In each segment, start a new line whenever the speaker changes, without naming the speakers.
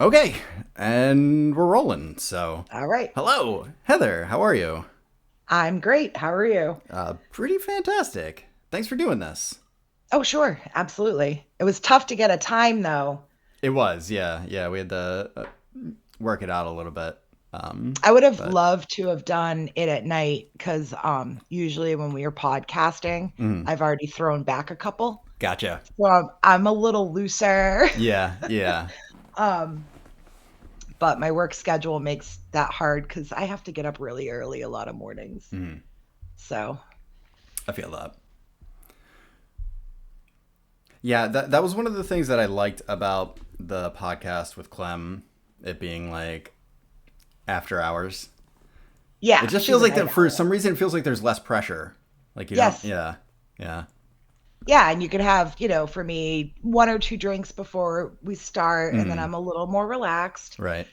Okay, and we're rolling. So,
All right.
hello, Heather. How are you?
I'm great. How are you?
Pretty fantastic. Thanks for doing this.
Oh, sure. Absolutely. It was tough to get a time though.
It was, yeah, yeah. We had to work it out a little bit.
I would have
But
loved to have done it at night because usually when we are podcasting,
mm,
I've already thrown back a couple.
gotcha.
So I'm a little looser.
Yeah, yeah.
um, but my work schedule makes that hard because I have to get up really early a lot of mornings.
Mm,
So
I feel that. Yeah, that was one of the things that I liked about the podcast with Clem. It being like after hours. It
yeah,
just
she's
feels
a
like
night
that for
owl.
some reason. It feels like there's less pressure. Like you don't.
Yes.
Yeah, yeah.
Yeah, and you could have, for me, one or two drinks before we start, and then
Mm,
I'm a little more relaxed.
right.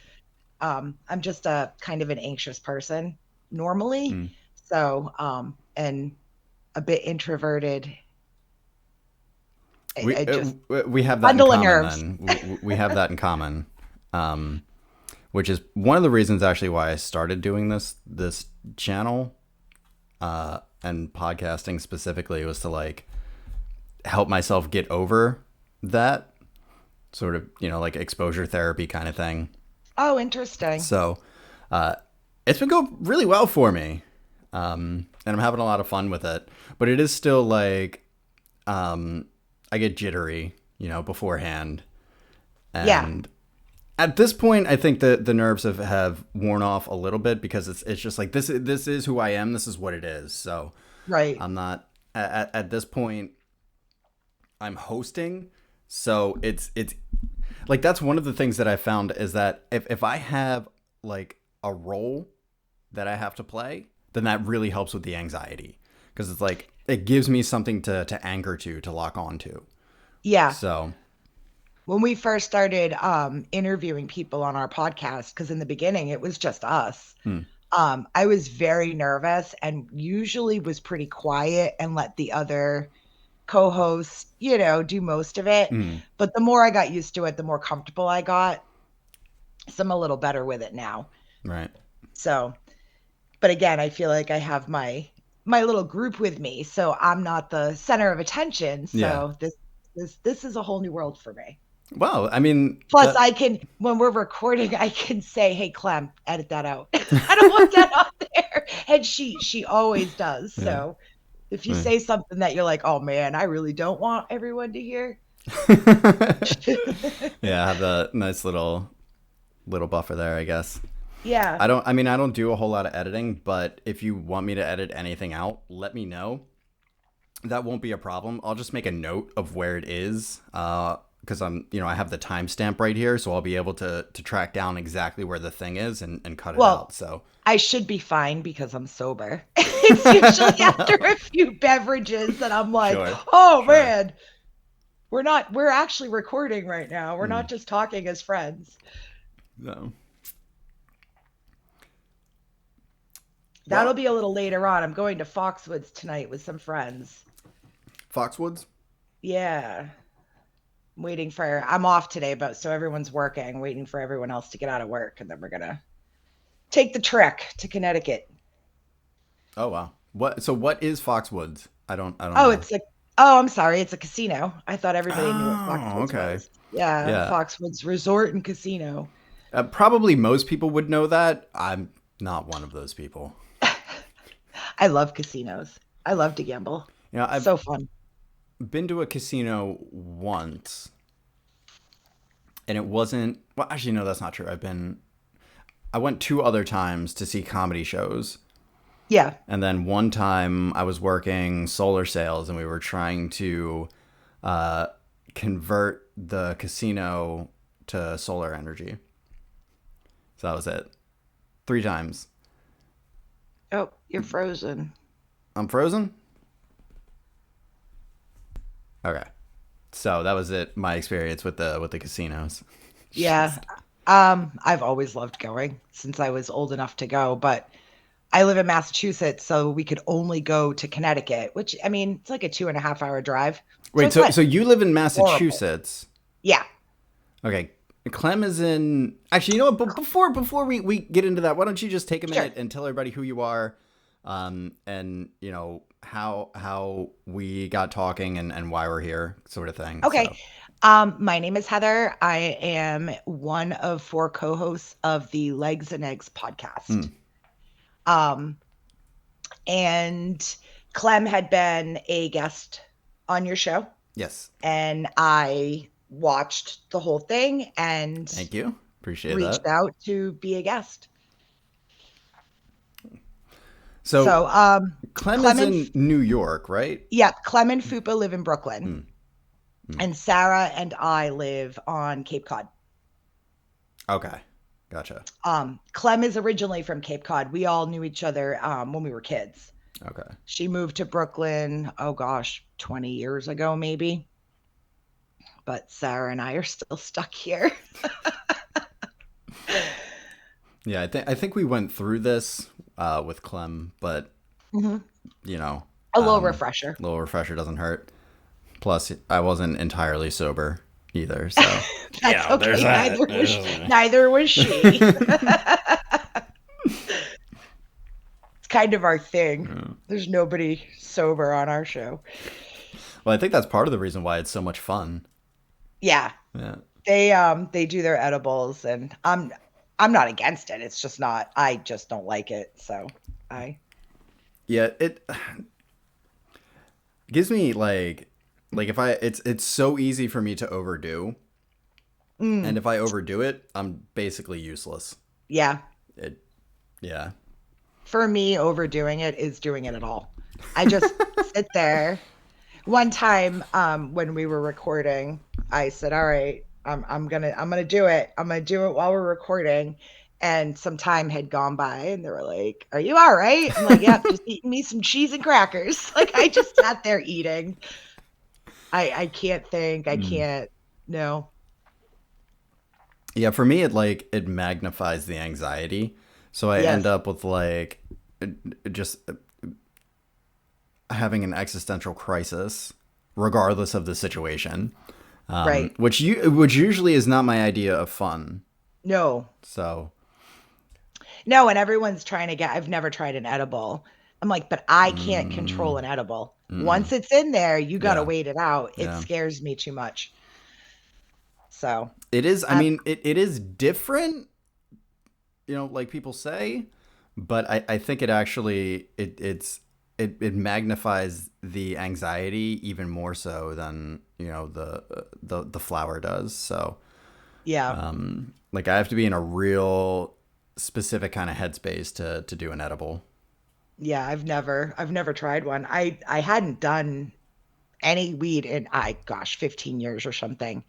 I'm just a kind of an anxious person normally,
Mm.
so and a bit introverted. I just
We have that in
bundle of
common.
nerves.
Then we have that in common, um, which is one of the reasons actually why I started doing this channel and podcasting specifically was to like help myself get over that sort of like exposure therapy kind of thing.
Oh, interesting.
So uh, it's been going really well for me, and I'm having a lot of fun with it. But it is still like I get jittery, beforehand.
Yeah,
And at this point, I think the nerves have worn off a little bit because it's just like this is who I am. This is what it is. So
right.
I'm not at this point. I'm hosting, so it's like that's one of the things that I found is that if I have like a role that I have to play, then that really helps with the anxiety because it's like it gives me something to anchor to lock on to.
Yeah.
So,
When we first started interviewing people on our podcast, because in the beginning it was just us,
hmm,
I was very nervous and usually was pretty quiet and let the other co-hosts, do most of it.
hmm,
But the more I got used to it, the more comfortable I got. So I'm a little better with it now.
right.
So, but again, I feel like I have my little group with me, so I'm not the center of attention.
Yeah.
So this is a whole new world for me.
Well, I mean,
Plus,
that
I can, when we're recording, I can say, "Hey, Clem, edit that out. I don't want that on there." And she always does.
yeah.
So if you
Right.
say something that you're like, "Oh man, I really don't want everyone to hear."
Yeah, I have the nice little buffer there, I guess.
Yeah.
I don't do a whole lot of editing, but if you want me to edit anything out, let me know. That won't be a problem. I'll just make a note of where it is. Because I have the timestamp right here, so I'll be able to track down exactly where the thing is and cut it
Well,
out. So,
I should be fine because I'm sober. It's usually after a few beverages that I'm like,
sure,
"Oh
sure.
man, we're actually recording right now. We're
Mm,
not just talking as friends."
no.
That'll
Well,
be a little later on. I'm going to Foxwoods tonight with some friends.
Foxwoods?
Yeah. I'm off today, but so everyone's working, waiting for everyone else to get out of work, and then we're gonna take the trek to Connecticut.
Oh, wow. What is Foxwoods? I don't
Oh,
know.
it's a oh, I'm sorry, it's a casino. I thought everybody knew what
Oh,
Foxwoods
okay.
was. Yeah,
Yeah.
Foxwoods Resort and Casino.
Probably most people would know that. I'm not one of those people.
I love casinos. I love to gamble.
I've
So fun.
been to a casino once, and it wasn't. Well, actually, no, that's not true. I went two other times to see comedy shows,
Yeah.
and then one time I was working solar sales, and we were trying to uh, convert the casino to solar energy. So that was it. Three times.
Oh, you're frozen.
I'm frozen. Okay. So that was it. My experience with the casinos.
Yeah.
Jeez.
I've always loved going since I was old enough to go, but I live in Massachusetts, so we could only go to Connecticut, which I mean, it's like a 2.5 hour drive. So
Wait.
it's
So
not
so you live in
horrible.
Massachusetts?
Yeah.
Okay. Clem is in. Actually, you know what? But before we get into that, why don't you just take a minute and tell everybody who you are, and you know how we got talking and why we're here, sort of thing.
Okay.
So.
My name is Heather. I am one of 4 co-hosts of the Legs and Eggs podcast. Um, and Clem had been a guest on your show.
Yes.
And I watched the whole thing and
Thank you. Appreciate
reached
that.
out to be a guest.
So Clem is
and
in New York, right?
yeah, Clem and Fupa live in Brooklyn. And Sarah and I live on Cape Cod.
Okay. Gotcha.
Clem is originally from Cape Cod. We all knew each other when we were kids.
Okay.
She moved to Brooklyn, 20 years ago, maybe. But Sarah and I are still stuck here.
Yeah, I think we went through this with Clem, but you know,
a little refresher.
A little refresher doesn't hurt. Plus, I wasn't entirely sober either, so
that's okay. Neither was she. It's kind of our thing. Yeah. There's nobody sober on our show.
Well, I think that's part of the reason why it's so much fun.
Yeah. They do their edibles, and I'm not against it. It's just not. I just don't like it. So
Yeah, it gives me like if it's so easy for me to overdo, and if I overdo it, I'm basically useless.
Yeah.
Yeah.
For me, overdoing it is doing it at all. I just sit there. One time, when we were recording, I said, "All right, I'm gonna do it. I'm gonna do it while we're recording." And some time had gone by, and they were like, "Are you all right?" I'm like, "Yep, just eating me some cheese and crackers." Like I just sat there eating. I can't think. I can't. No.
Yeah, for me, it magnifies the anxiety, so I end up with just having an existential crisis, regardless of the situation.
Right.
Which usually is not my idea of fun.
No.
So.
No, and everyone's trying to get. I've never tried an edible. I'm like, but I can't control an edible. Once it's in there, you got to wait it out. It scares me too much. So
it is. I mean, it is different, you know, like people say, but I think it actually it magnifies the anxiety even more so than, you know, the flower does. So
yeah,
like I have to be in a real specific kind of headspace to do an edible.
Yeah, I've never tried one. I hadn't done any weed in 15 years or something.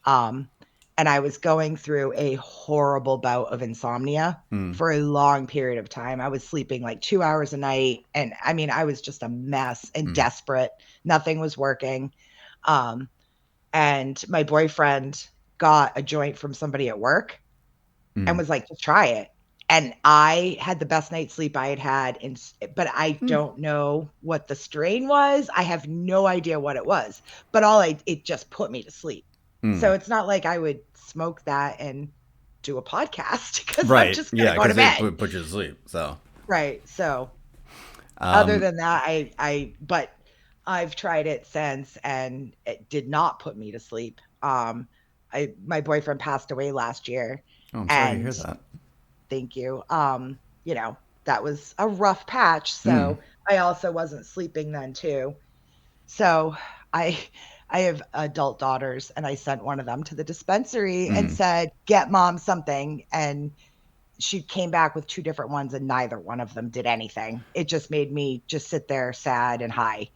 And I was going through a horrible bout of insomnia for a long period of time. I was sleeping like 2 hours a night, and I mean, I was just a mess and desperate. Nothing was working. And my boyfriend got a joint from somebody at work and was like, "Just try it." And I had the best night's sleep I had, but I don't know what the strain was. I have no idea what it was, but it just put me to sleep. So it's not like I would smoke that and do a podcast because I'm just gonna go to bed.
It put you to sleep. So
right. So other than that, but I've tried it since, and it did not put me to sleep. My boyfriend passed away last year.
Oh, I'm sorry to hear that.
Thank you. You know, that was a rough patch. So I also wasn't sleeping then too. So I have adult daughters, and I sent one of them to the dispensary and said, "Get mom something." And she came back with 2 different ones, and neither one of them did anything. It just made me just sit there sad and high.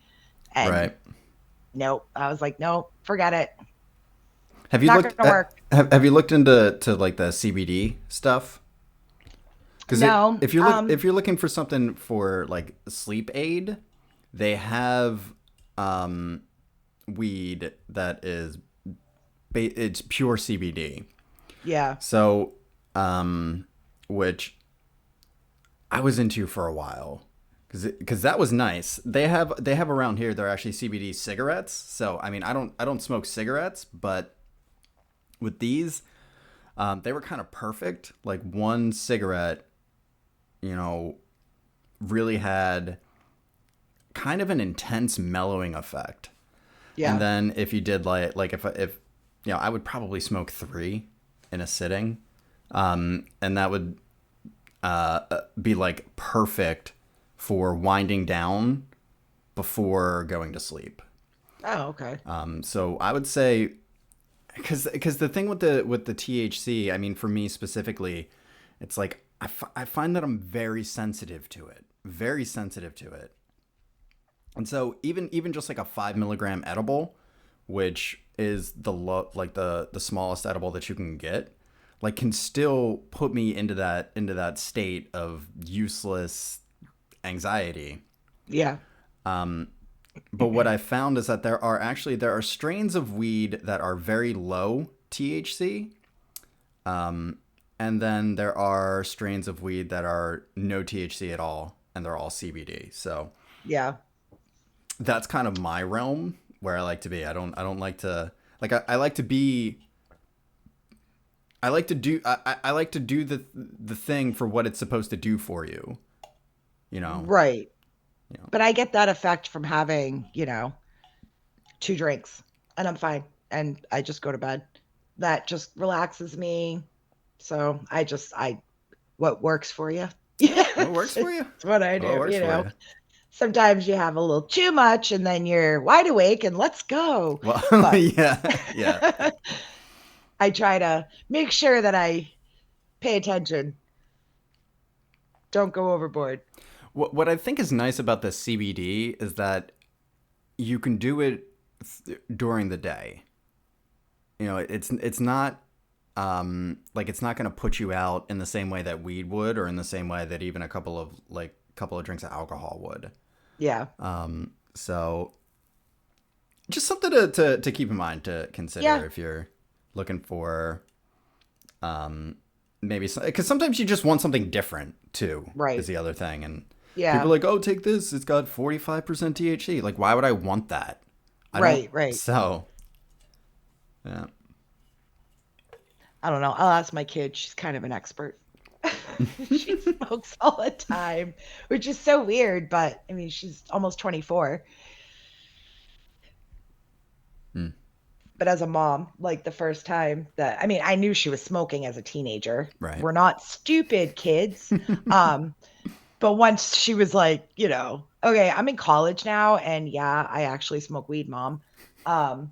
And nope. I was like, nope, forget it.
Have you looked have you looked into like the CBD stuff? Because
no,
if you're looking for something for like sleep aid, they have weed that is it's pure CBD.
Yeah.
So which I was into for a while because that was nice. They have around here. They're actually CBD cigarettes. So I mean, I don't smoke cigarettes, but with these, They were kind of perfect. Like one cigarette, you know, really had kind of an intense mellowing effect. And
Yeah.
then if you did like if you know, I would probably smoke three in a sitting, and that would be like perfect for winding down before going to sleep.
Oh, okay.
So I would say because the thing with the THC, I mean, for me specifically, it's like I find that I'm very sensitive to it, very sensitive to it. And so even just like a 5 milligram edible, which is like the smallest edible that you can get, like can still put me into that state of useless anxiety.
Yeah.
But what I found is that there are strains of weed that are very low THC, and then there are strains of weed that are no THC at all, and they're all CBD. So
Yeah.
that's kind of my realm where I like to be. I don't like to like I like to be I like to do the thing for what it's supposed to do for you. You know.
Right.
You know.
But I get that effect from having, 2 drinks and I'm fine. And I just go to bed. That just relaxes me. So what works for you? Yeah,
What works for you?
it's what I
What works for
do.
you?
Sometimes you have a little too much and then you're wide awake and let's go.
Well,
But
yeah, yeah.
I try to make sure that I pay attention. Don't go overboard.
What I think is nice about the CBD is that you can do it during the day. You know, it's not like it's not going to put you out in the same way that weed would, or in the same way that even a couple of drinks of alcohol would.
Yeah.
So just something to keep in mind, to consider
Yeah.
if you're looking for maybe because sometimes you just want something different too, is
Right.
the other thing. And people
Yeah.
are like, oh, take this, it's got 45% THC. Like, why would I want that? I don't.
Right. Right.
So yeah.
I don't know. I'll ask my kid. She's kind of an expert. She smokes all the time, which is so weird, but I mean, she's almost 24.
Hmm.
But as a mom, like the first time that I mean, I knew she was smoking as a teenager.
Right.
We're not stupid kids. Um, but once she was like, okay, I'm in college now and yeah, I actually smoke weed, mom. Um,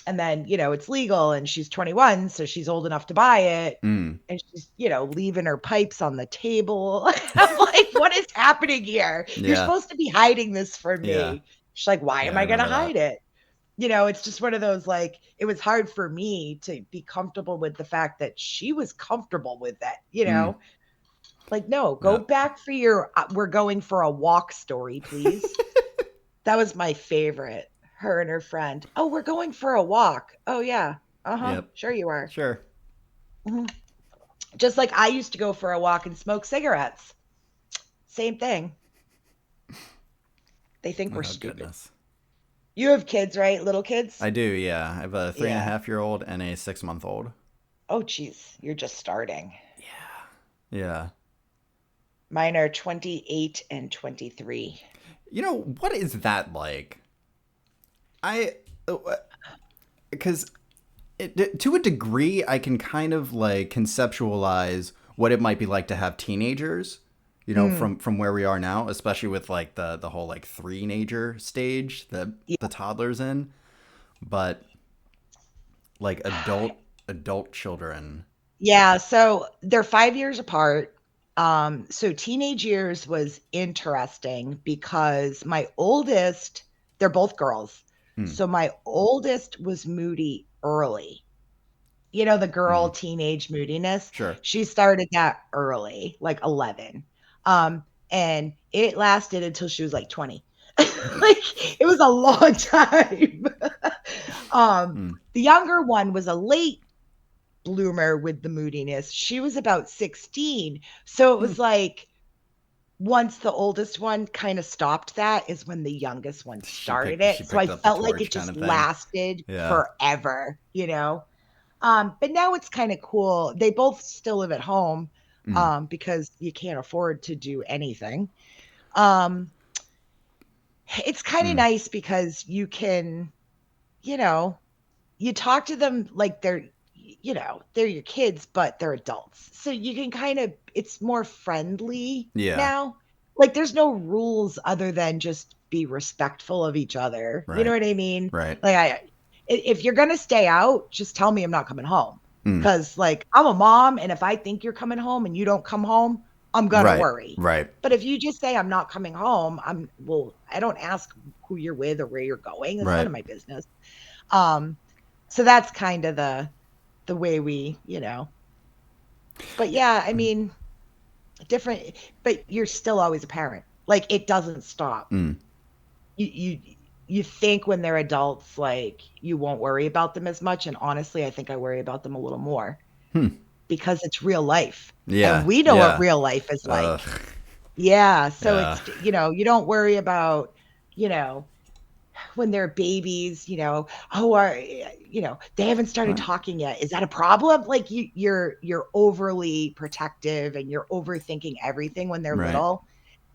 and then, it's legal and she's 21, so she's old enough to buy it.
Mm.
And she's, leaving her pipes on the table. I'm like, what is happening here? You're
Yeah.
supposed to be hiding this from
Yeah.
me. She's like, why
Yeah.
am
I
I going to
remember that.
hide it? It's just one of those, like, it was hard for me to be comfortable with the fact that she was comfortable with that.
Mm.
Like, no, go
Yeah.
back for your we're going for a walk story, please. That was my favorite. Her and her friend. Oh, we're going for a walk. Oh, yeah. Uh-huh.
Yep.
Sure you are.
Sure.
Mhm. Just like I used to go for a walk and smoke cigarettes. Same thing. They think we're
Oh
stupid.
goodness.
You have kids, right? Little kids?
I do. Yeah. I have a three and a
Yeah.
half year old and a 6 month old.
Oh, geez. You're just starting.
Yeah.
Mine are 28 and 23.
You know, what is that like? I, because to a degree, I can kind of like conceptualize what it might be like to have teenagers, you know,
Mm,
from where we are now, especially with like the whole like three-nager stage that the
yeah.
toddler's in. But like adult children.
Yeah, so they're 5 years apart. So teenage years was interesting because my oldest, they're both girls.
Hmm.
So my oldest was moody early. The girl
Hmm.
teenage moodiness.
Sure.
She started that early, like 11. And it lasted until she was like 20. Like it was a long time. um,
Hmm.
the younger one was a late bloomer with the moodiness. She was about 16. So it
Hmm.
was like once the oldest one kind of stopped that is when the youngest one started
She
it. So I
picked up the
felt like
torch
it
kind
just
of thing.
lasted
Yeah.
forever. But now it's kind of cool. They both still live at home,
Mm.
because you can't afford to do anything. Um, it's kind of
Mm.
nice because you can, you know, you talk to them like they're your kids, but they're adults. So you can kind of, it's more friendly
Yeah.
now. Like there's no rules other than just be respectful of each other. You know
Right.
what I mean?
Right.
Like if you're going to stay out, just tell me I'm not coming home.
Mm.
Cause like I'm a mom, and if I think you're coming home and you don't come home, I'm going to
Right.
worry.
Right.
But if you just say I'm not coming home, I don't ask who you're with or where you're going. It's none
Right.
of my business. Um, so that's kind of the way but yeah, I mean, different, but you're still always a parent. Like it doesn't stop.
Mm.
You think when they're adults, like you won't worry about them as much. And honestly, I think I worry about them a little more
Hmm.
because it's real life. And
Yeah.
we know what
Yeah.
real life is
Ugh.
like. Yeah. So
Yeah.
it's, you don't worry about, you know, when they're babies, oh, they haven't started
Right.
talking yet. Is that a problem? Like you're overly protective and you're overthinking everything when they're
Right.
little.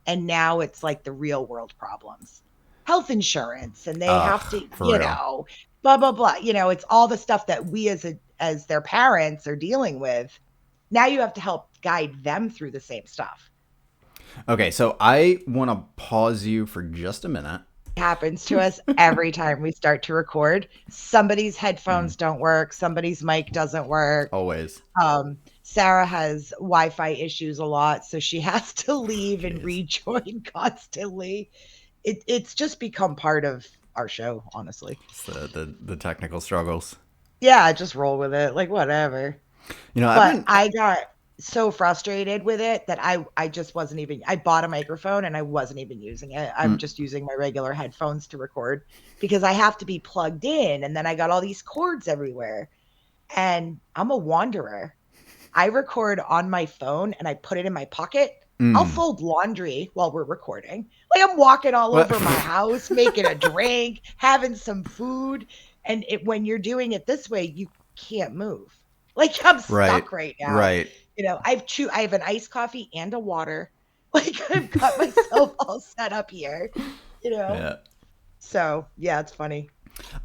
And now it's like the real world problems. Health insurance, and they have to,
Ugh. For real.
blah blah blah. It's all the stuff that we as their parents are dealing with. Now you have to help guide them through the same stuff.
Okay, so I want to pause you for just a minute.
Happens to us every time we start to record. Somebody's
Mm.
headphones don't work, somebody's mic doesn't work.
Always.
Sarah has Wi-Fi issues a lot, so she has to leave and
Jeez.
rejoin constantly. It's just become part of our show, honestly.
It's the technical struggles.
Yeah, just roll with it, like whatever.
I've
But
been.
I got so frustrated with it that I just wasn't even, I bought a microphone and I wasn't even using it. I'm
Mm.
just using my regular headphones to record because I have to be plugged in, and then I got all these cords everywhere. And I'm a wanderer. I record on my phone and I put it in my pocket. I'll
Mm.
fold laundry while we're recording. Like I'm walking all
What?
over my house, making a drink, having some food. And when you're doing it this way, you can't move. Like I'm
Right.
stuck right now.
Right.
I have an iced coffee and a water. Like I've got myself all set up here, you know.
Yeah.
So yeah, it's funny.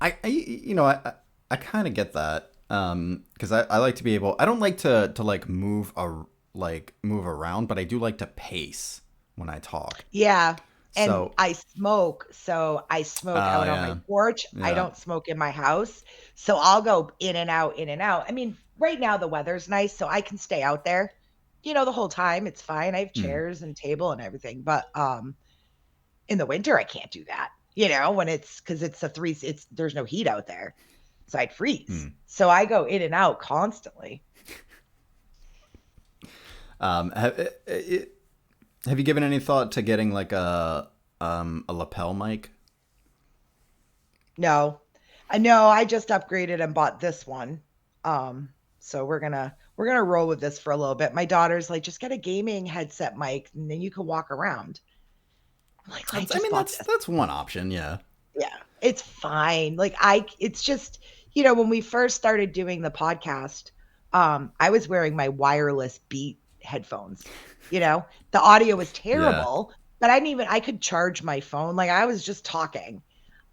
I kind of get that. Because I like to be able. I don't like to like move around, but I do like to pace when I talk.
Yeah. And
So.
I smoke, so I smoke
Oh
out on my
yeah.
porch. I
Yeah.
don't smoke in my house. So I'll go in and out, in and out. I mean, right now the weather's nice, so I can stay out there, the whole time. It's fine. I have
Mm.
chairs and table and everything. But in the winter I can't do that. When it's because it's there's no heat out there. So I'd freeze.
Mm.
So I go in and out constantly.
Have you given any thought to getting like a lapel mic?
No. I know I just upgraded and bought this one. So we're gonna roll with this for a little bit. My daughter's like, just get a gaming headset mic and then you can walk around. I'm like, I
I
just
mean,
bought
that's
this.
that's one option. Yeah.
Yeah, it's fine. Like it's just, when we first started doing the podcast, I was wearing my wireless Beat headphones. The audio was
Yeah.
terrible, but I could charge my phone. Like I was just talking.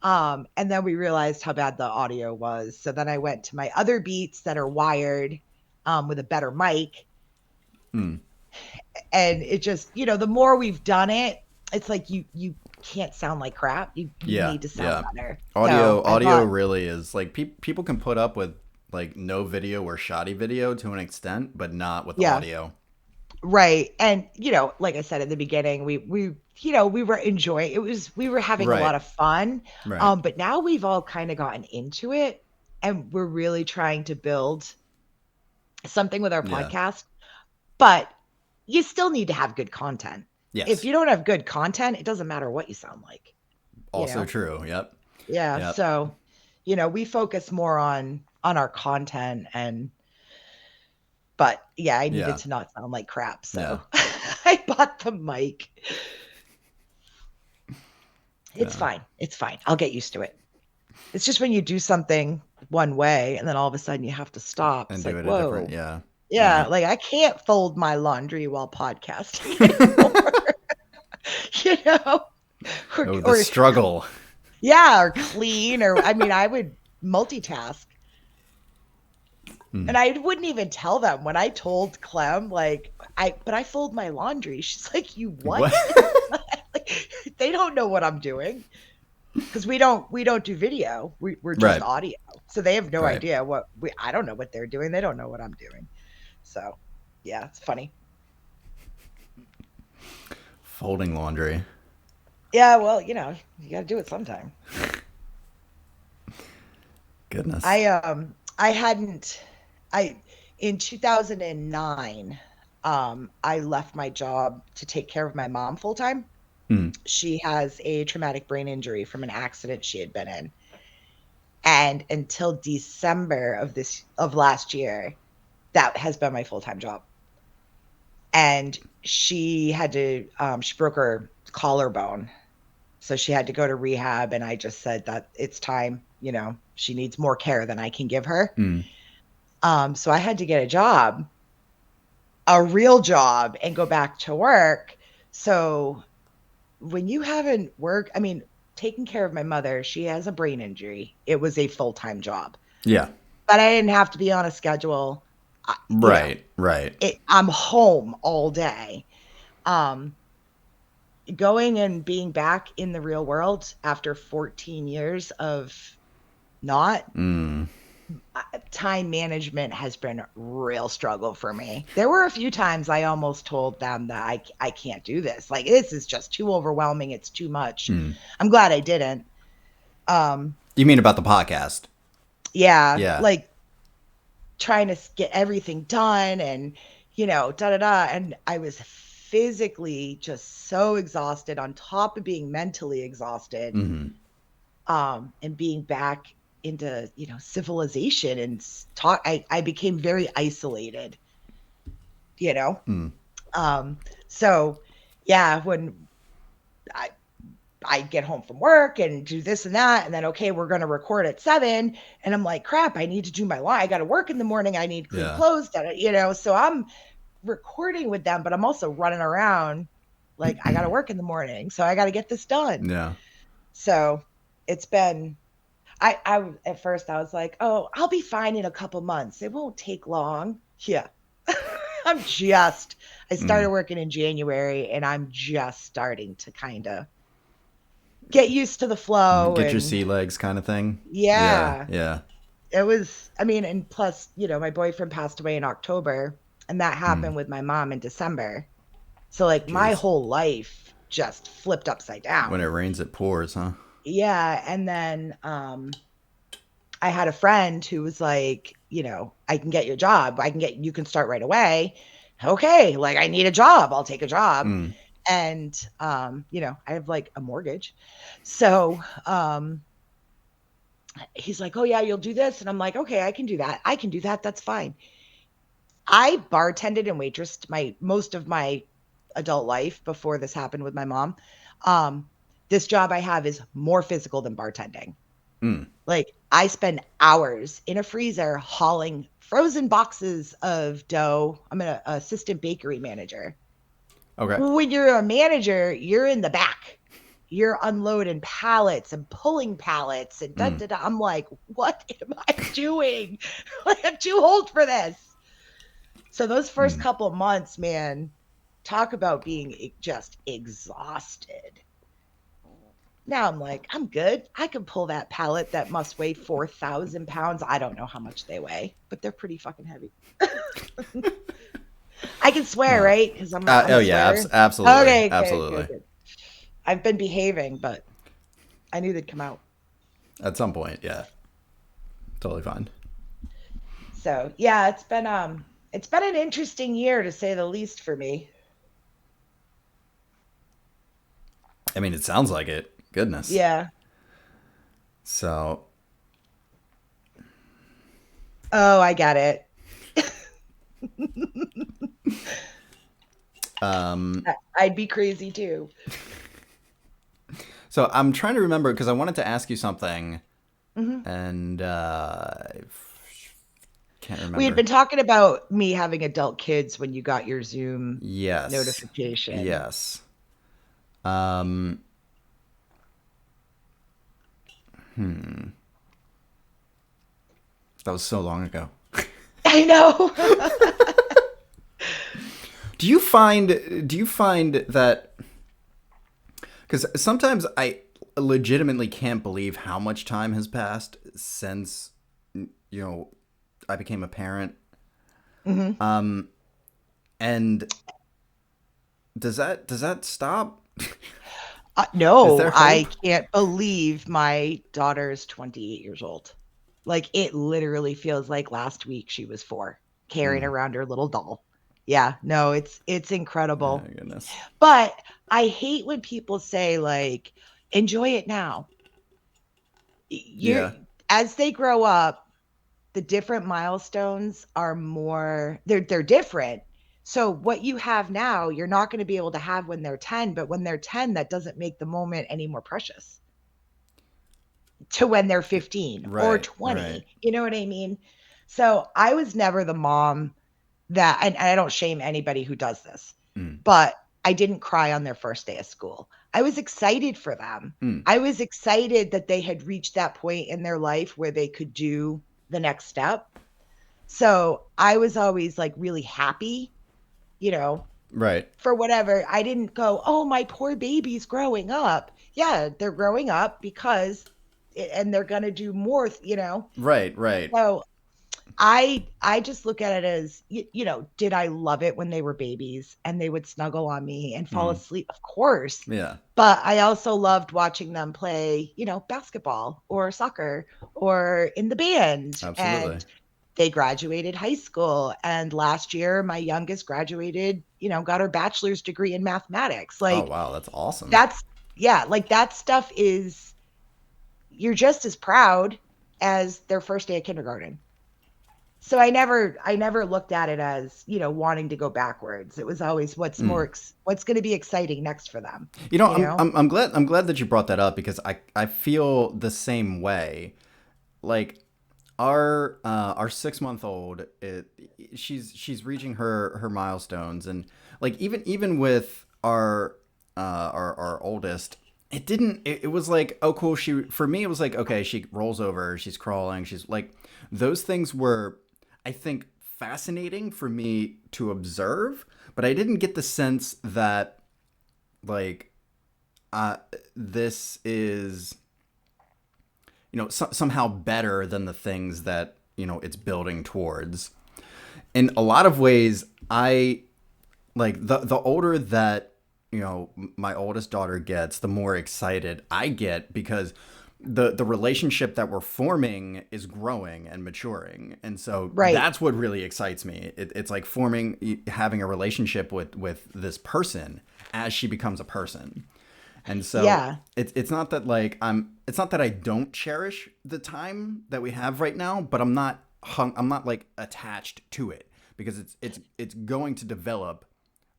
And then we realized how bad the audio was. So then I went to my other Beats that are wired, with a better mic.
Mm.
And it just, the more we've done it, it's like you can't sound like crap. You
Yeah.
need to sound
Yeah.
better.
Audio
So I
audio
bought
really is like people can put up with like no video or shoddy video to an extent, but not with
yeah,
audio.
right. And like I said at the beginning, we were enjoying it. We were having a
Right.
lot of fun.
Right.
But now we've all kind of gotten into it, and we're really trying to build something with our
Yeah.
podcast. But you still need to have good content. If
Yes.
you don't have good content, it doesn't matter what you sound like, you
Also
know?
true. Yep.
Yeah.
Yep.
So, we focus more on our content, but yeah, I needed
Yeah.
to not sound like crap.
Yeah.
So I bought the mic. It's
Yeah.
fine. It's fine. I'll get used to it. It's just when you do something one way, and then all of a sudden you have to stop.
And
It's
do
like,
it a different,
whoa.
yeah.
Yeah,
Yeah.
like I can't fold my laundry while podcasting anymore, you know? Or,
Oh, the
or
struggle.
yeah, or clean, or I mean, I would multitask.
Hmm.
And I wouldn't even tell them when I told Clem, like, but I fold my laundry. She's like, you what?
What?
Like, they don't know what I'm doing because we don't do video. We're just
Right.
audio. So they have no
Right.
idea I don't know what they're doing. They don't know what I'm doing. So yeah, it's funny.
Folding laundry.
Yeah, well, you got to do it sometime.
Goodness.
I hadn't I in 2009 I left my job to take care of my mom full time.
Hmm.
She has a traumatic brain injury from an accident she had been in. And until December of last year, that has been my full-time job. And she broke her collarbone. So she had to go to rehab, and I just said that it's time, she needs more care than I can give her.
Hmm.
So I had to get a real job and go back to work. So when you haven't worked, I mean, taking care of my mother, she has a brain injury. It was a full-time job,
Yeah.
but I didn't have to be on a schedule. I, you know,
Right. Right.
I'm home all day. Um, Going and being back in the real world after 14 years of not,
Hmm.
time management has been a real struggle for me. There were a few times I almost told them that I can't do this. Like, this is just too overwhelming. It's too much.
Hmm.
I'm glad I didn't. Um,
You mean about the podcast?
yeah,
Yeah.
like trying to get everything done and, da da da. And I was physically just so exhausted on top of being mentally exhausted,
Hmm.
and being back into, civilization and talk. I became very isolated, you know?
Hmm.
Um, so yeah, when I, I get home from work and do this and that, and then, okay, we're going to record at 7. And I'm like, crap, I need to do my line. I got to work in the morning. I need clean
Yeah.
clothes, so I'm recording with them, but I'm also running around like I got to work in the morning. So I got to get this done.
Yeah.
So it's been, at first I was like, oh, I'll be fine in a couple months. It won't take long. Yeah. I
Hmm.
started working in January, and I'm just starting to kind of get used to the flow.
Get your
And
sea legs kind of thing. Yeah.
yeah,
Yeah.
I mean, and plus, my boyfriend passed away in October, and that
Hmm.
happened with my mom in December. So like my
Jeez.
whole life just flipped upside
When it
down.
rains, it pours, huh?
Yeah. And then I had a friend who was like, I can get you a job. You can start right away. Okay, like I need a job. I'll take a job.
Hmm.
And I have like a mortgage. So he's like, oh yeah, you'll do this. And I'm like, okay, I can do that. I can do that. That's fine. I bartended and waitressed most of my adult life before this happened with my mom. Um, this job I have is more physical than bartending.
Hmm.
Like I spend hours in a freezer hauling frozen boxes of dough. I'm an assistant bakery manager.
Okay.
When you're a manager, you're in the back. You're unloading pallets and pulling pallets and da
Hmm.
da da. I'm like, what am I doing? Like, I'm too old for this. So those first
Hmm.
couple months, man, talk about being just exhausted. Now I'm like, I'm good. I can pull that pallet that must weigh 4,000 pounds. I don't know how much they weigh, but they're pretty fucking heavy. I can swear,
No.
right? Because I'm
Oh
a
yeah.
swearer.
Absolutely.
Okay, good, good,
Absolutely.
good. I've been behaving, but I knew they'd come out.
At some point, yeah. Totally fine.
So yeah, it's been an interesting year to say the least for me.
I mean, it sounds like it. Goodness.
Yeah.
So,
Oh, I got it.
um,
I'd be crazy too.
so I'm trying to remember because I wanted to ask you something
Hmm.
and I can't
We had
remember.
been talking about me having adult kids when you got your Zoom
Yes,
notification.
yes. Um, hmm. That was so long ago.
I know.
Do you find that, because sometimes I legitimately can't believe how much time has passed since you know I became a parent.
Hmm.
Um, and does that stop? Is
No,
there hope?
I can't believe my daughter's 28 years old. Like it literally feels like last week she was 4, carrying
Mm.
around her little doll. Yeah, no, it's
Oh
incredible.
goodness.
But I hate when people say like enjoy it now. You're
Yeah.
as they grow up, the different milestones are more they're different. So what you have now, you're not going to be able to have when they're 10, but when they're 10, that doesn't make the moment any more precious to when they're 15 or
Right. Right.
20. You know what I mean? So I was never the mom that, and I don't shame anybody who does this,
Mm.
but I didn't cry on their first day of school. I was excited for them.
Mm.
I was excited that they had reached that point in their life where they could do the next step. So I was always like really happy, you know,
Right.
for whatever. I didn't go, oh, my poor baby's growing up. Yeah, they're growing up because, and they're going to do more,
Right. Right.
So I just look at it as did I love it when they were babies and they would snuggle on me and fall
Mm.
asleep? Of course.
Yeah.
But I also loved watching them play, basketball or soccer or in the band.
Absolutely.
And they graduated high school. And last year, my youngest graduated, got her bachelor's degree in mathematics.
Oh
Like
wow, that's awesome.
that's, yeah, like that stuff is, you're just as proud as their first day of kindergarten. So I never looked at it as, wanting to go backwards. It was always
Mm.
what's going to be exciting next for them,
You know,
you know?
I'm glad that you brought that up because I feel the same way. Like our 6 month old, she's reaching her milestones, and like even with our oldest, it was like, oh cool, she, for me it was like, okay, she rolls over, she's crawling, she's like, those things were, I think, fascinating for me to observe, but I didn't get the sense that, like, uh this is, somehow better than the things that, it's building towards. In a lot of ways, I like the older that, my oldest daughter gets, the more excited I get, because the relationship that we're forming is growing and maturing, and so
Right.
that's what really excites me. It's like having a relationship with this person as she becomes a person. And so
Yeah.
it's not that, like, it's not that I don't cherish the time that we have right now, but I'm not like attached to it, because it's going to develop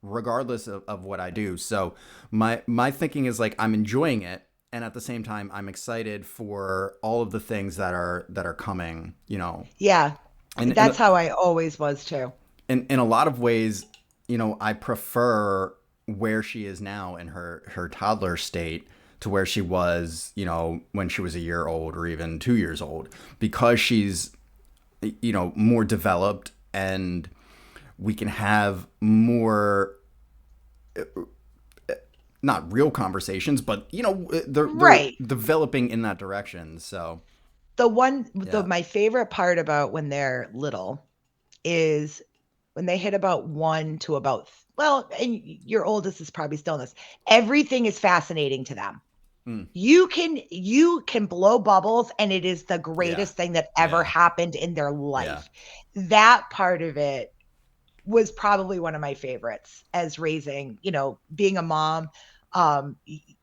regardless of what I do. So my thinking is like, I'm enjoying it, and at the same time I'm excited for all of the things that are coming,
Yeah.
and
That's how I always was too.
in a lot of ways, I prefer where she is now in her toddler state to where she was, when she was a year old or even 2 years old, because she's, more developed, and we can have more, not real conversations, but they're
Right.
developing in that direction. So
The
yeah.
my favorite part about when they're little is when they hit about 1 to about, well, and your oldest is probably still in this. Everything is fascinating to them.
Mm.
You can blow bubbles and it is the
Yeah.
greatest thing that ever
Yeah.
happened in their
Yeah.
life. That part of it was probably one of my favorites as raising, being a mom.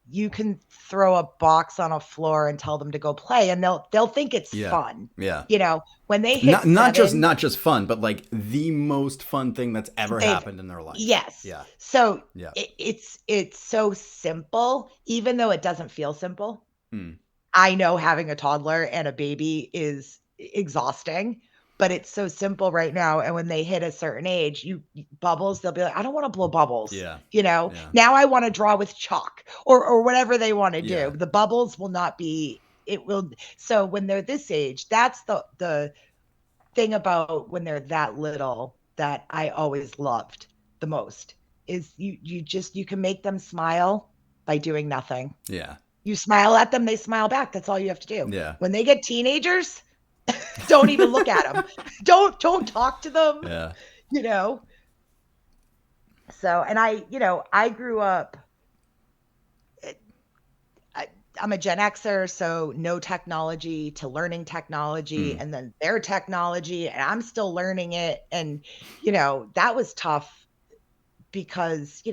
You can throw a box on a floor and tell them to go play and they'll think it's
Yeah.
fun.
Yeah.
When they hit
Not just
7,
not just fun, but like the most fun thing that's ever
they've
happened in their life.
yes.
Yeah.
So
Yeah.
it's so simple, even though it doesn't feel simple.
Mm.
I know having a toddler and a baby is exhausting, but it's so simple right now. And when they hit a certain age, bubbles, they'll be like, I don't want to blow bubbles.
Yeah. Yeah.
Now I want to draw with chalk or whatever they want to
Yeah.
do. The bubbles will not be, it will. So when they're this age, that's the thing about when they're that little that I always loved the most is you can make them smile by doing nothing.
Yeah.
You smile at them, they smile back. That's all you have to do.
Yeah.
When they get teenagers, don't even look at them. Don't talk to them,
Yeah.
you know. So, and I grew up I, I'm a Gen Xer, so no technology to learning technology and then their technology and I'm still learning it and that was tough because,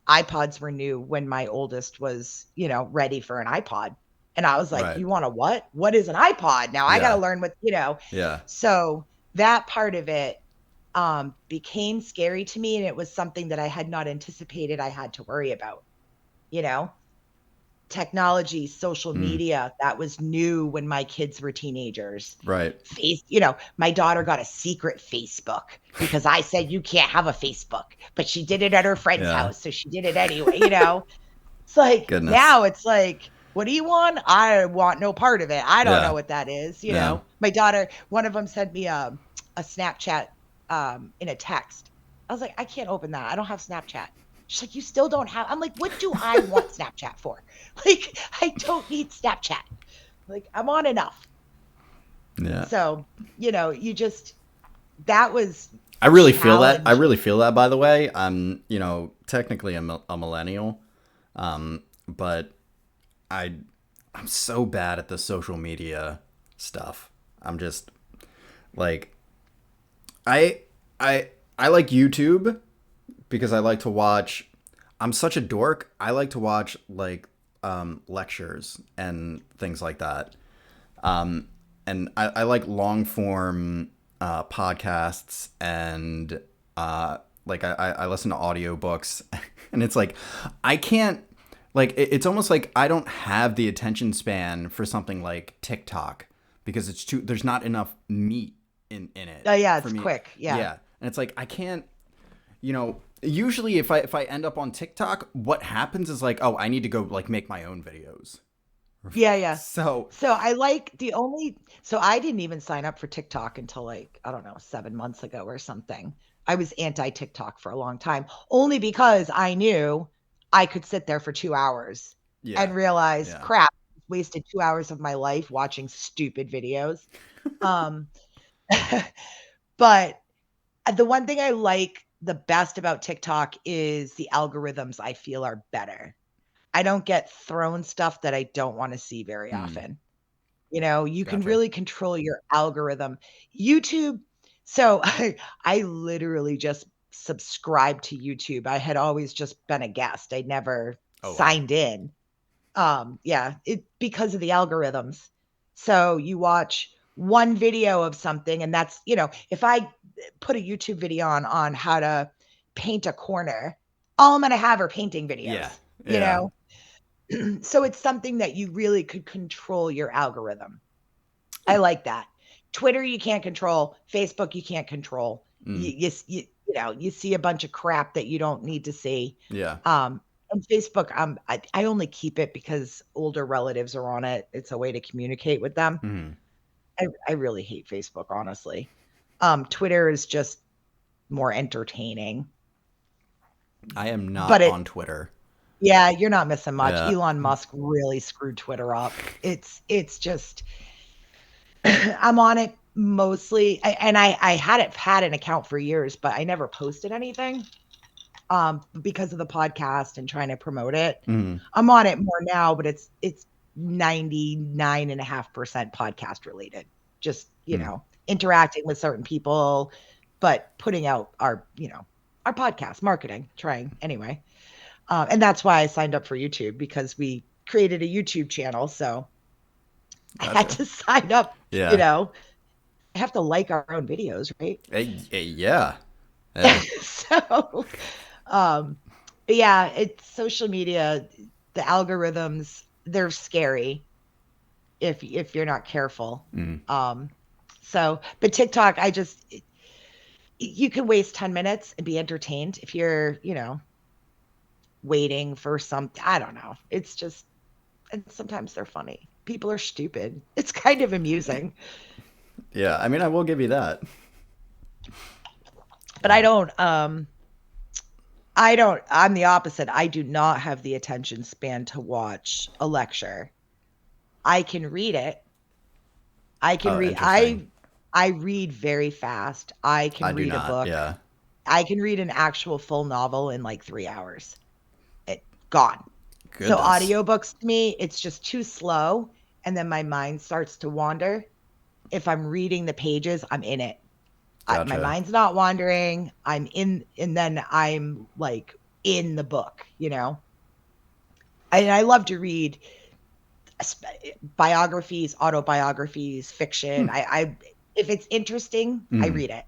iPods were new when my oldest was, ready for an iPod. And I was like,
Right.
you want a what? What is an iPod? Now I got to
Yeah.
learn what,
Yeah.
So that part of it became scary to me. And it was something that I had not anticipated I had to worry about, you know? Technology, social media, that was new when my kids were teenagers.
Right.
My daughter got a secret Facebook because I said you can't have a Facebook, but she did it at her friend's
Yeah.
house, so she did it anyway, It's like
Goodness.
now it's like, what do you want? I want no part of it. I don't
Yeah.
know what that is,
Yeah.
My daughter, one of them sent me a Snapchat in a text. I was like, I can't open that. I don't have Snapchat. She's like, you still don't have. I'm like, what do I want Snapchat for? Like, I don't need Snapchat. Like, I'm on enough.
Yeah.
So, that was
I really feel that. I
challenging.
really feel that, by the way. I'm, technically a millennial. But I'm so bad at the social media stuff. I'm just like, I like YouTube because I like to watch. I'm such a dork. I like to watch like lectures and things like that. And I like long form podcasts and like I listen to audiobooks and it's like I can't like it's almost like I don't have the attention span for something like TikTok because it's too there's not enough meat in it.
Yeah,
for
it's
me.
quick. Yeah.
And it's like I can't usually if I end up on TikTok, what happens is like, oh, I need to go like make my own videos.
Yeah, yeah.
So
So I didn't even sign up for TikTok until like, I don't know, 7 months ago or something. I was anti TikTok for a long time, only because I knew I could sit there for 2 hours
yeah,
and realize,
yeah,
crap, wasted 2 hours of my life watching stupid videos. Um, but the one thing I like the best about TikTok is the algorithms I feel are better. I don't get thrown stuff that I don't want to see very often. You can
gotcha.
really control your algorithm. YouTube, so I literally just subscribed to YouTube. I had always just been a guest. I never
Oh wow,
signed in. Yeah, it because of the algorithms. So you watch one video of something and that's, if I put a YouTube video on how to paint a corner, all I'm going to have are painting
yeah,
videos, you
yeah,
know? So it's something that you really could control your algorithm. I like that. Twitter you can't control, Facebook you can't control. You see a bunch of crap that you don't need to see.
yeah,
And Facebook, I only keep it because older relatives are on it. It's a way to communicate with them. I really hate Facebook, honestly. Twitter is just more entertaining.
I am
But
not on Twitter.
yeah, you're not missing much.
Yeah,
Elon Musk really screwed Twitter up. It's just I'm on it mostly, and I had an account for years, but I never posted anything because of the podcast and trying to promote it. I'm on it more now, but it's 99.5% podcast related. Just, interacting with certain people, but putting out our podcast marketing, trying anyway. And that's why I signed up for YouTube because we created a YouTube channel. So I had
gotcha.
to sign up,
Yeah,
I have to like our own videos, right?
yeah, yeah,
So, um, but yeah, it's social media, the algorithms, they're scary. if you're not careful.
Mm.
But TikTok, you can waste 10 minutes and be entertained if you're, waiting for something. I don't know. It's just, and sometimes they're funny. People are stupid. It's kind of amusing.
Yeah, I mean, I will give you that.
But I'm the opposite. I do not have the attention span to watch a lecture. I can read it. I can
Oh,
read
interesting.
I read very fast. I
I
can
do
read a
not.
book.
Yeah.
I can read an actual full novel in like 3 hours. It gone. So
Goodness.
audiobooks to me, it's just too slow. And then my mind starts to wander. If I'm reading the pages, I'm in it. My
Gotcha.
mind's not wandering. I'm in, and then I'm like in the book, And I love to read biographies, autobiographies, fiction.
Hmm.
If it's interesting, I
Mm.
read it.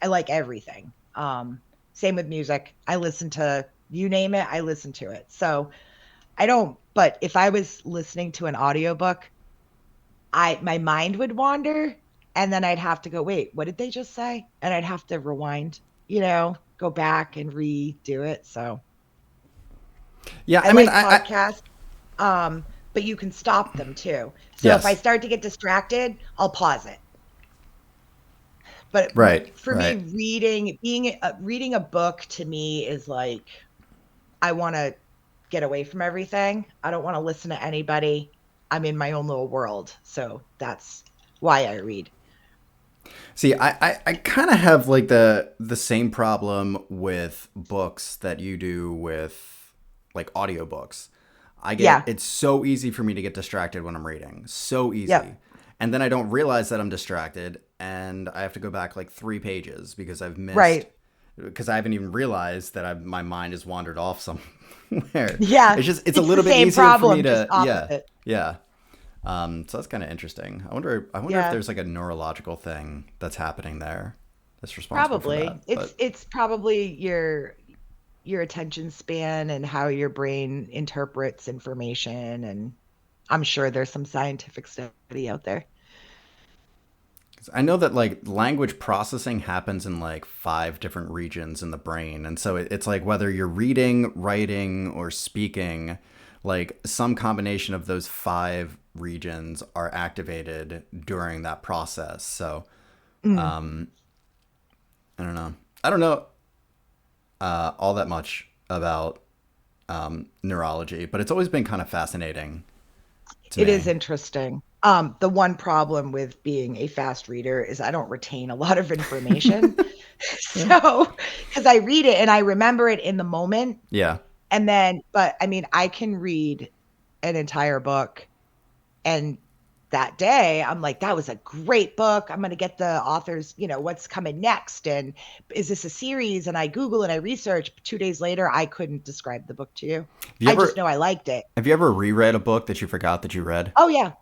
I like everything. Same with music. I listen to, you name it, I listen to it. So I don't, but if I was listening to an audiobook, my mind would wander and then I'd have to go, wait, what did they just say? And I'd have to rewind, go back and redo it. So
Yeah,
I
I mean,
like podcasts, but you can stop them too. So if I
yes.
start to get distracted, I'll pause it. But
Right,
for me,
right.
reading a book to me is like, I want to get away from everything. I don't want to listen to anybody. I'm in my own little world. So that's why I read.
See, I kind of have like the same problem with books that you do with like audiobooks.
Yeah.
It's so easy for me to get distracted when I'm reading. So easy.
Yep.
And then I don't realize that I'm distracted and I have to go back like 3 pages because I've missed
Right.
because I haven't even realized that my mind has wandered off somewhere.
Yeah.
It's a
It's the
little bit
same
easier for me
problem, just
to yeah.
opposite.
Yeah. So that's kind of interesting. I wonder if
Yeah.
there's like a neurological thing that's happening there that's responsible for that.
Probably. It's
But
it's probably your attention span and how your brain interprets information, and I'm sure there's some scientific study out there.
I know that like language processing happens in like 5 different regions in the brain, and so it's like whether you're reading, writing, or speaking, like some combination of those 5 regions are activated during that process. So
Mm.
I don't know. I don't know all that much about neurology, but it's always been kind of fascinating to
It is
me.
interesting. The one problem with being a fast reader is I don't retain a lot of information. So, because I read it and I remember it in the moment,
Yeah.
and then, but I mean, I can read an entire book, and that day I'm like, that was a great book. I'm going to get the authors, what's coming next. And is this a series? And I Google and I research. 2 days later, I couldn't describe the book to you.
Have you
I just
ever
know I liked it.
have you ever reread a book that you forgot that you read?
Oh yeah.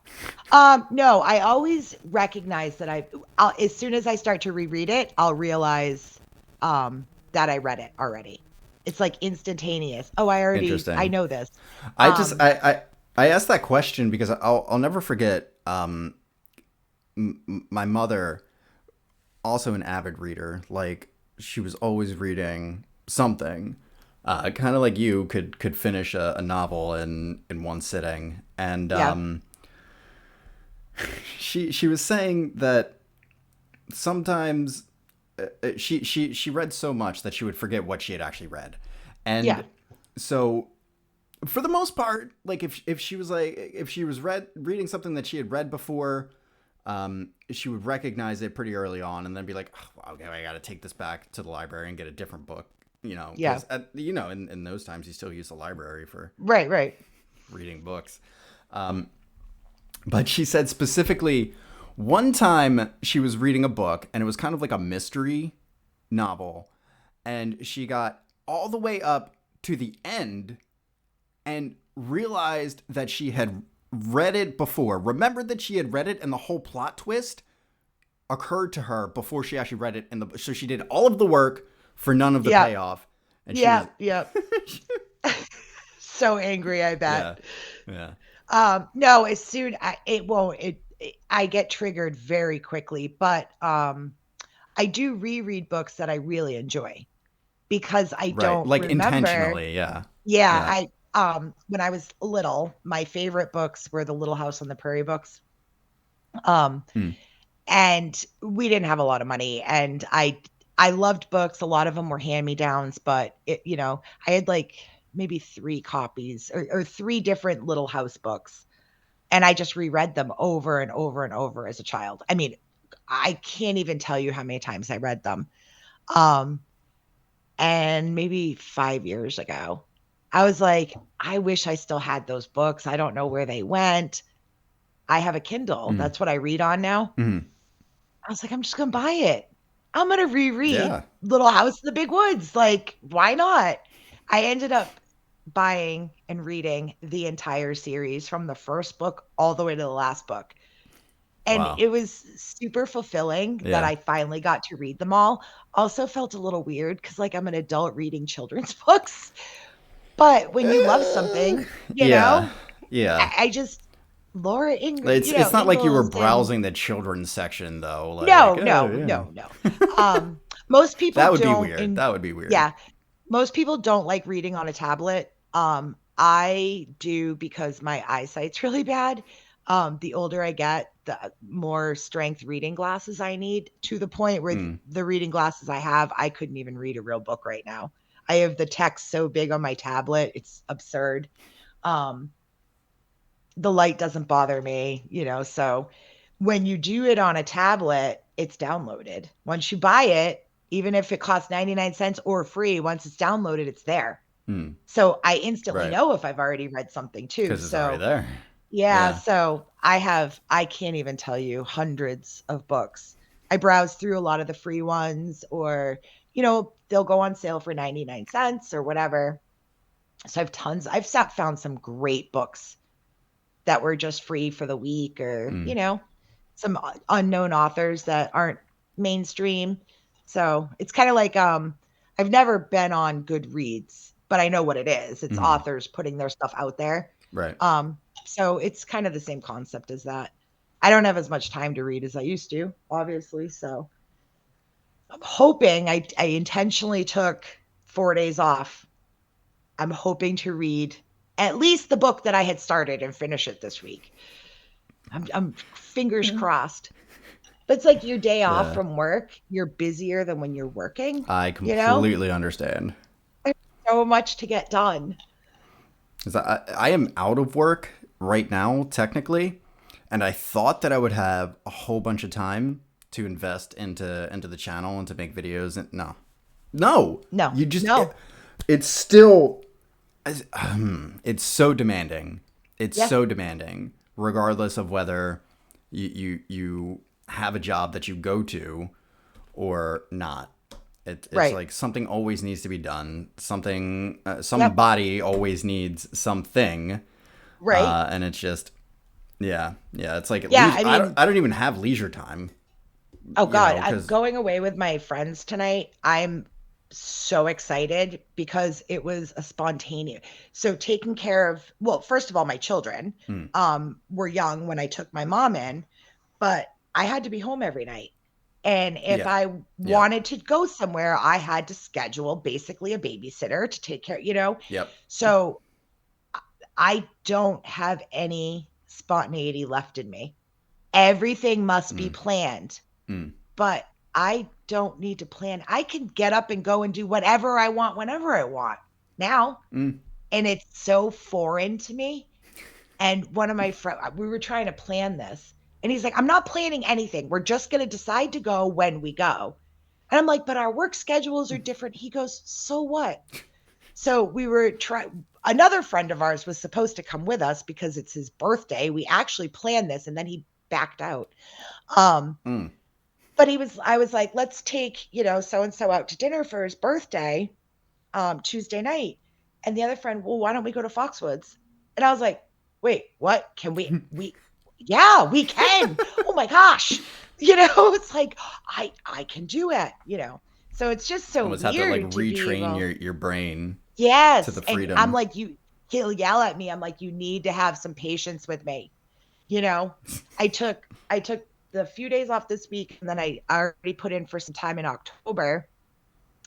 No, I always recognize that as soon as I start to reread it, I'll realize that I read it already. It's like instantaneous. Oh, I
Interesting.
know this.
I just
Um,
I asked that question because I'll never forget my mother, also an avid reader, like she was always reading something. Kind of like you could finish a novel in one sitting, and
yeah,
she was saying that sometimes she read so much that she would forget what she had actually read,
yeah,
and so for the most part, like if she was like if she was reading something that she had read before, she would recognize it pretty early on, and then be like, oh, okay, I got to take this back to the library and get a different book,
yeah.
because in those times you still use the library for
Right, right.
reading books. But she said specifically, one time she was reading a book and it was kind of like a mystery novel, and she got all the way up to the end and realized that she had read it before, remembered that she had read it, and the whole plot twist occurred to her before she actually read it. So she did all of the work for none of the
Yeah,
payoff, and she
yeah,
was
yeah. So angry, I
yeah,
bet.
yeah.
No, as soon it won't. I get triggered very quickly, but I do reread books that I really enjoy because I
Right.
don't
Like
remember.
intentionally, yeah.
Yeah,
Yeah.
when I was little, my favorite books were the Little House on the Prairie books. Um,
Mm.
and we didn't have a lot of money, and I loved books. A lot of them were hand-me-downs, but I had like maybe 3 copies or 3 different Little House books, and I just reread them over and over and over as a child. I mean, I can't even tell you how many times I read them. Um, and maybe 5 years ago, I was like, "I wish I still had those books. I don't know where they went." I have a Kindle.
Mm.
That's what I read on now.
Mm.
I was like, "I'm just gonna buy it. I'm gonna reread
Yeah.
Little House in the Big Woods. Like, why not?" I ended up buying and reading the entire series from the first book all the way to the last book. And
Wow.
it was super fulfilling that
Yeah.
I finally got to read them all. Also felt a little weird because, like, I'm an adult reading children's books, but when you love
Uh,
something,
yeah. Yeah.
I just Laura
It's not like you were
Ingalls and
browsing the children's section though. Like,
no,
oh
no,
yeah.
no, no. Most people
That would be
don't
weird.
and
That would be weird.
yeah, most people don't like reading on a tablet. I do because my eyesight's really bad. The older I get, the more strength reading glasses I need, to the point where
Mm.
the reading glasses I have, I couldn't even read a real book right now. I have the text so big on my tablet, it's absurd. Um, the light doesn't bother me, so when you do it on a tablet, it's downloaded. Once you buy it, even if it costs 99 cents or free, once it's downloaded, it's there.
Mm.
So I instantly
Right.
know if I've already read something too.
Because it's already
So
there.
yeah,
Yeah.
so I can't even tell you hundreds of books. I browse through a lot of the free ones, or, they'll go on sale for 99 cents or whatever. So I've found some great books that were just free for the week, or,
Mm.
some unknown authors that aren't mainstream. So it's kind of like, I've never been on Goodreads, but I know what it is. It's
Mm.
authors putting their stuff out there.
Right.
So it's kind of the same concept as that. I don't have as much time to read as I used to, obviously. So I'm hoping I intentionally took 4 days off. I'm hoping to read at least the book that I had started and finish it this week. I'm fingers crossed. But it's like your day off
Yeah.
from work, you're busier than when you're working,
I
you know?
completely understand.
There's so much to get done.
'Cause I am out of work right now, technically, and I thought that I would have a whole bunch of time to invest into the channel and to make videos. And no, no,
No,
you just
no.
it's still it's so demanding. It's
Yeah,
so demanding, regardless of whether you have a job that you go to or not. It's
right.
like something always needs to be done. Something,
Yep,
somebody always needs something,
right.
and it's just, yeah, yeah. It's like
Yeah,
leisure.
I mean,
I don't even have leisure time,
oh God, I'm
because
going away with my friends tonight. I'm so excited because it was a spontaneous. So taking care of, well, first of all, my children
mm,
were young when I took my mom in, but I had to be home every night. And if
yeah,
I
yeah,
wanted to go somewhere, I had to schedule basically a babysitter to take care.
yep,
So I don't have any spontaneity left in me. Everything must be
mm,
planned,
mm,
but I don't need to plan. I can get up and go and do whatever I want whenever I want now.
mm,
And it's so foreign to me. And one of my friends, we were trying to plan this, and he's like, "I'm not planning anything. We're just going to decide to go when we go." And I'm like, "But our work schedules are different." He goes, "So what?" So we were trying. Another friend of ours was supposed to come with us because it's his birthday. We actually planned this, and then he backed out. Um,
mm,
but I was like, "Let's take, so and so out to dinner for his birthday, Tuesday night." And the other friend, "Well, why don't we go to Foxwoods?" And I was like, "Wait, what? Can yeah, we can. Oh my gosh." It's like I can do it. So it's just so
almost have to like
weird to be
retrain
able.
your brain to
Yes,
the
and I'm
freedom.
like, he'll yell at me. I'm like, you need to have some patience with me. You know, I took the few days off this week, and then I already put in for some time in October.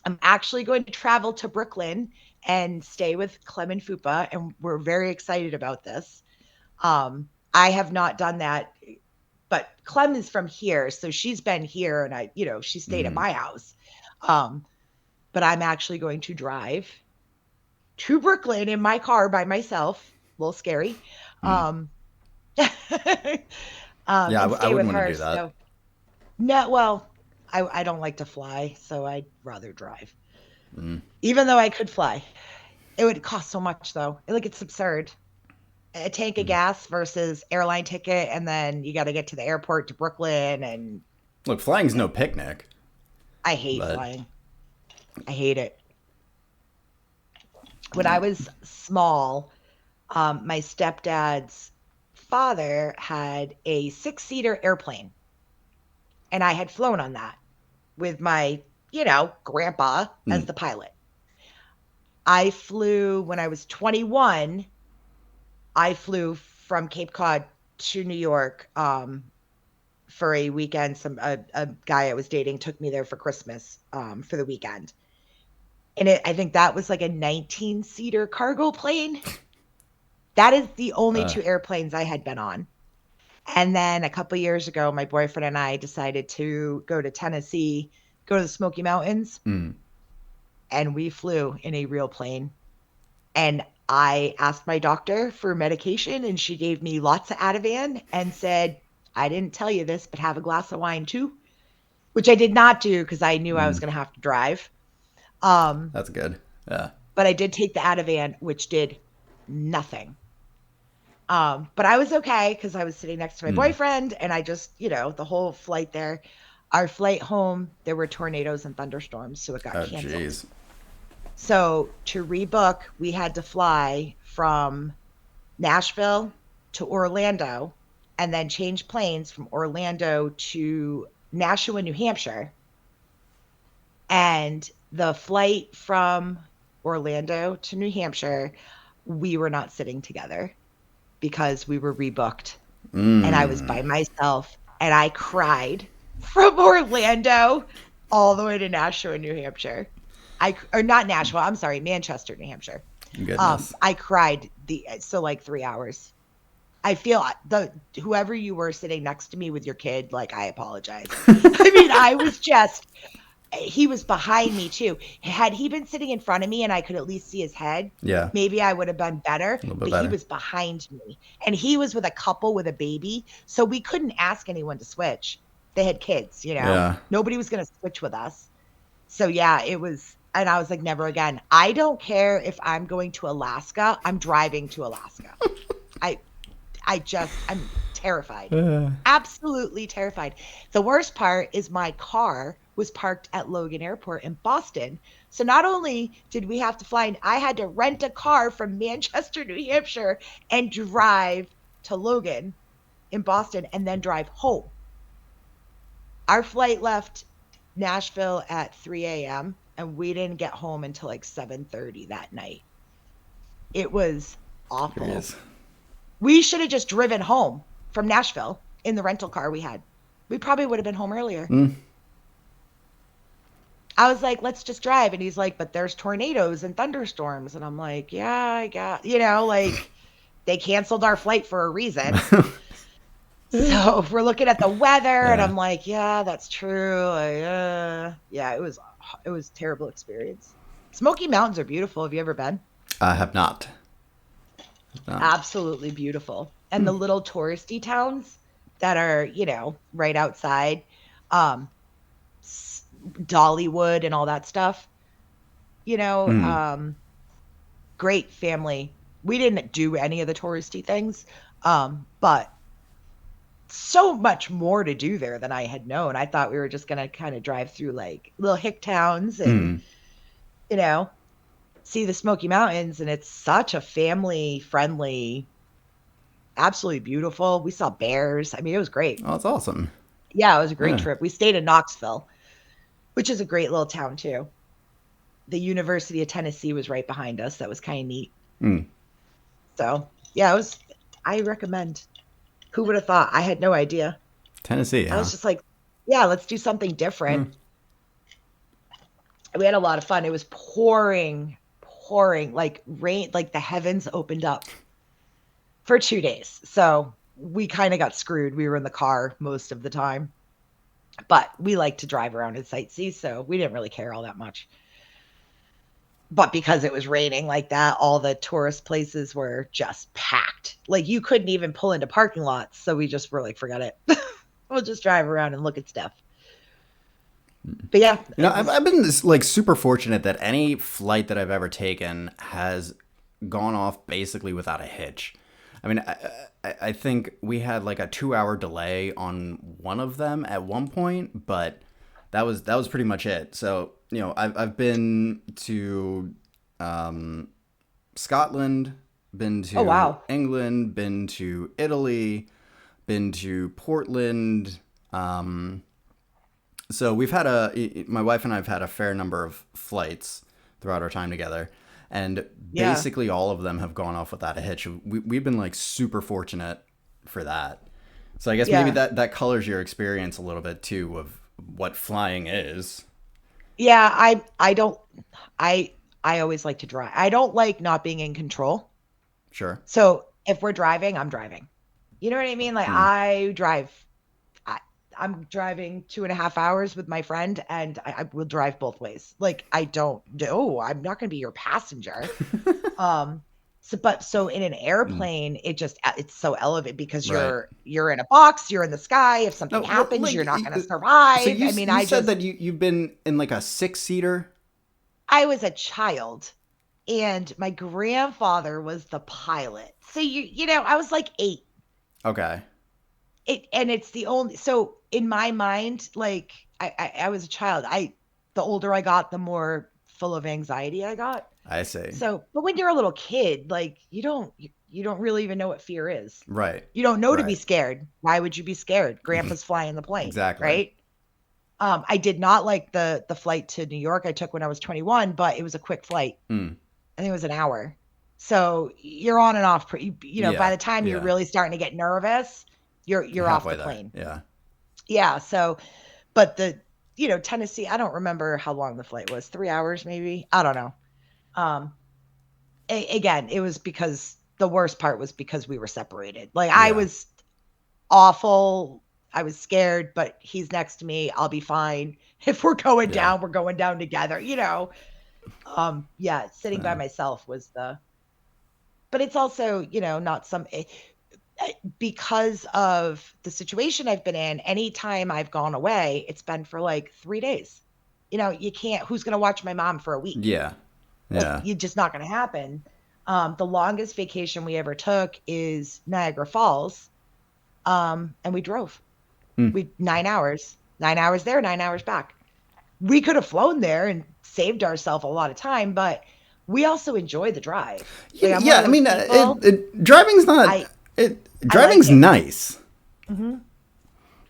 I'm actually going to travel to Brooklyn and stay with Clem and Fupa, and we're very excited about this. I have not done that, but Clem is from here, so she's been here, and she stayed at
Mm,
my house. Um, but I'm actually going to drive to Brooklyn in my car by myself. A little scary.
mm.
Um,
Yeah,
and
I
stay with
wouldn't want to
her.
do that.
So no, well, I don't like to fly, so I'd rather drive.
Mm,
Even though I could fly, it would cost so much though. Like it's absurd. A tank of
mm.
gas versus airline ticket, and then you got to get to the airport to Brooklyn, and
Look, flying's no picnic,
I hate
but
flying. I hate it. When I
mm,
was small, my stepdad's father had a six-seater airplane, and I had flown on that with my, grandpa as
mm.
the pilot. I flew when I was 21. I flew from Cape Cod to New York for a weekend. A guy I was dating took me there for Christmas for the weekend, and I think that was like a 19-seater cargo plane. That is the only
Uh,
two airplanes I had been on. And then a couple years ago, my boyfriend and I decided to go to Tennessee, go to the Smoky Mountains,
mm.
and we flew in a real plane. And I asked my doctor for medication, and she gave me lots of Ativan and said, I didn't tell you this, but have a glass of wine too, which I did not do because I knew I was
Mm.
going to have to drive. Um,
That's good. Yeah.
but I did take the Ativan, which did nothing. But I was okay because I was sitting next to my
Mm.
boyfriend, and I just, the whole flight there, our flight home, there were tornadoes and thunderstorms, so it got
Oh,
canceled.
jeez.
So to rebook, we had to fly from Nashville to Orlando and then change planes from Orlando to Nashua, New Hampshire. And the flight from Orlando to New Hampshire, we were not sitting together because we were rebooked, and I was
Mm.
by myself, and I cried from Orlando all the way to Nashua, New Hampshire. Or not Nashua, I'm sorry, Manchester, New Hampshire.
Goodness.
I cried like 3 hours. I feel the whoever you were sitting next to me with your kid, like I apologize. I mean, I was just he was behind me too. Had he been sitting in front of me and I could at least see his head,
Yeah,
maybe I would have been better,
a little bit
but he
better.
was behind me. And he was with a couple with a baby, so we couldn't ask anyone to switch. They had kids.
Yeah.
Nobody was going to switch with us. So yeah, it was, and I was like, never again. I don't care if I'm going to Alaska, I'm driving to Alaska. I I'm terrified.
Uh,
Absolutely terrified. The worst part is my car was parked at Logan Airport in Boston. So not only did we have to fly, I had to rent a car from Manchester, New Hampshire and drive to Logan in Boston and then drive home. Our flight left Nashville at 3 a.m. and we didn't get home until like 7:30 that night. It was awful.
Jeez.
We should have just driven home from Nashville in the rental car we had. We probably would have been home earlier.
Mm.
I was like, let's just drive. And he's like, but there's tornadoes and thunderstorms. And I'm like, yeah, I got, like they canceled our flight for a reason. So if we're looking at the weather, and
Yeah,
I'm like, yeah, that's true. Yeah, it was a terrible experience. Smoky Mountains are beautiful. Have you ever been?
I have not. Not.
Absolutely beautiful. And
Hmm.
the little touristy towns that are, right outside, um, Dollywood and all that stuff, you know,
Hmm.
um, great family. We didn't do any of the touristy things, but so much more to do there than I had known. I thought we were just going to kind of drive through like little hick towns and,
Hmm.
you know, see the Smoky Mountains. And it's such a family friendly, absolutely beautiful. We saw bears. I mean, it was great.
Oh, that's awesome.
Yeah, it was a great
Yeah.
trip. We stayed in Knoxville, which is a great little town too. The University of Tennessee was right behind us. That was kind of neat.
Hmm.
So yeah, I recommend. Who would have thought? I had no idea.
Tennessee,
I
huh?
was just like, yeah, let's do something different.
Hmm.
We had a lot of fun. It was pouring, pouring, like rain, like the heavens opened up for 2 days. So we kind of got screwed. We were in the car most of the time, but we like to drive around and sightsee. So we didn't really care all that much. But because it was raining like that, all the tourist places were just packed. Like you couldn't even pull into parking lots. So we just were like, forget it. We'll just drive around and look at stuff. But yeah,
You know,
it
I've,
was,
I've been this, like super fortunate that any flight that I've ever taken has gone off basically without a hitch. I mean, I think we had like a 2 hour delay on one of them at one point, but that was pretty much it. So you know, I've been to um, Scotland, been
oh,
to
wow.
England, been to Italy, been to Portland. So we've had my wife and I've had a fair number of flights throughout our time together, and
Yeah.
basically all of them have gone off without a hitch. We've been like super fortunate for that. So I guess maybe
Yeah.
that colors your experience a little bit too of what flying is.
Yeah. I, I always like to drive. I don't like not being in control.
Sure.
So if we're driving, I'm driving. You know what I mean? Like
Hmm.
I drive, I, I'm driving 2.5 hours with my friend and I will drive both ways. Like I don't know, I'm not going to be your passenger. Um, so in an
Hmm.
airplane, it's so elevated because
Right.
you're in a box, you're in the sky. If something
No, well,
happens,
like,
you're not going to
so
survive.
you
I mean,
you said that you've been in like a 6 seater.
I was a child and my grandfather was the pilot. So I was like 8.
Okay.
And it's the only, so in my mind, like I was a child. The older I got, the more full of anxiety I got.
I see.
So, but when you're a little kid, like you don't really even know what fear is.
Right.
You don't know to be
Right.
scared. Why would you be scared? Grandpa's flying the plane,
Exactly.
right? I did not like the flight to New York I took when I was 21, but it was a quick flight.
Hmm.
I think it was an hour. So you're on and off. By
Yeah.
the time you're
Yeah.
really starting to get nervous,
You're
you're off the
halfway there.
plane.
Yeah.
Yeah. So, but Tennessee, I don't remember how long the flight was. 3 hours, maybe. I don't know. Um, again, it was because the worst part was because we were separated. Like I
Yeah.
was awful. I was scared, but he's next to me. I'll be fine. If we're going
Yeah.
down, we're going down together. Yeah, sitting by
Yeah.
myself was but it's also, not because of the situation I've been in, anytime I've gone away, it's been for like 3 days. You can't, who's going to watch my mom for a week?
Yeah.
Like,
Yeah.
you're just not going to happen. The longest vacation we ever took is Niagara Falls. And we drove.
Hmm.
9 hours, 9 hours there, 9 hours back. We could have flown there and saved ourselves a lot of time, but we also enjoy the drive. Like I'm one
Yeah.
of
I
those
mean,
people.
driving's not.
I I like
Driving's
it.
nice.
Hmm.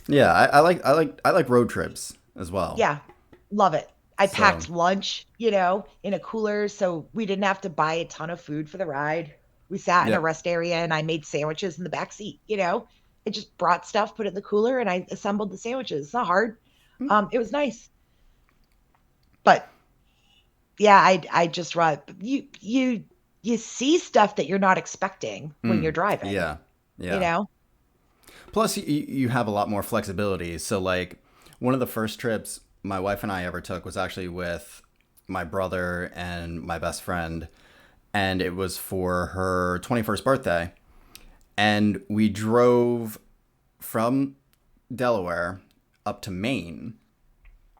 Yeah. I like road trips as well.
Yeah, love it. I
So.
packed lunch, in a cooler, so we didn't have to buy a ton of food for the ride. We sat in a
Yep.
rest area and I made sandwiches in the back seat. I just brought stuff, put it in the cooler, and I assembled the sandwiches. It's not hard. It was nice, but yeah, I just run. You see stuff that you're not expecting when
Hmm.
you're driving.
Yeah.
You
Yeah.
know?
Plus, you have a lot more flexibility. So, like, one of the first trips my wife and I ever took was actually with my brother and my best friend, and it was for her 21st birthday. And we drove from Delaware up to Maine,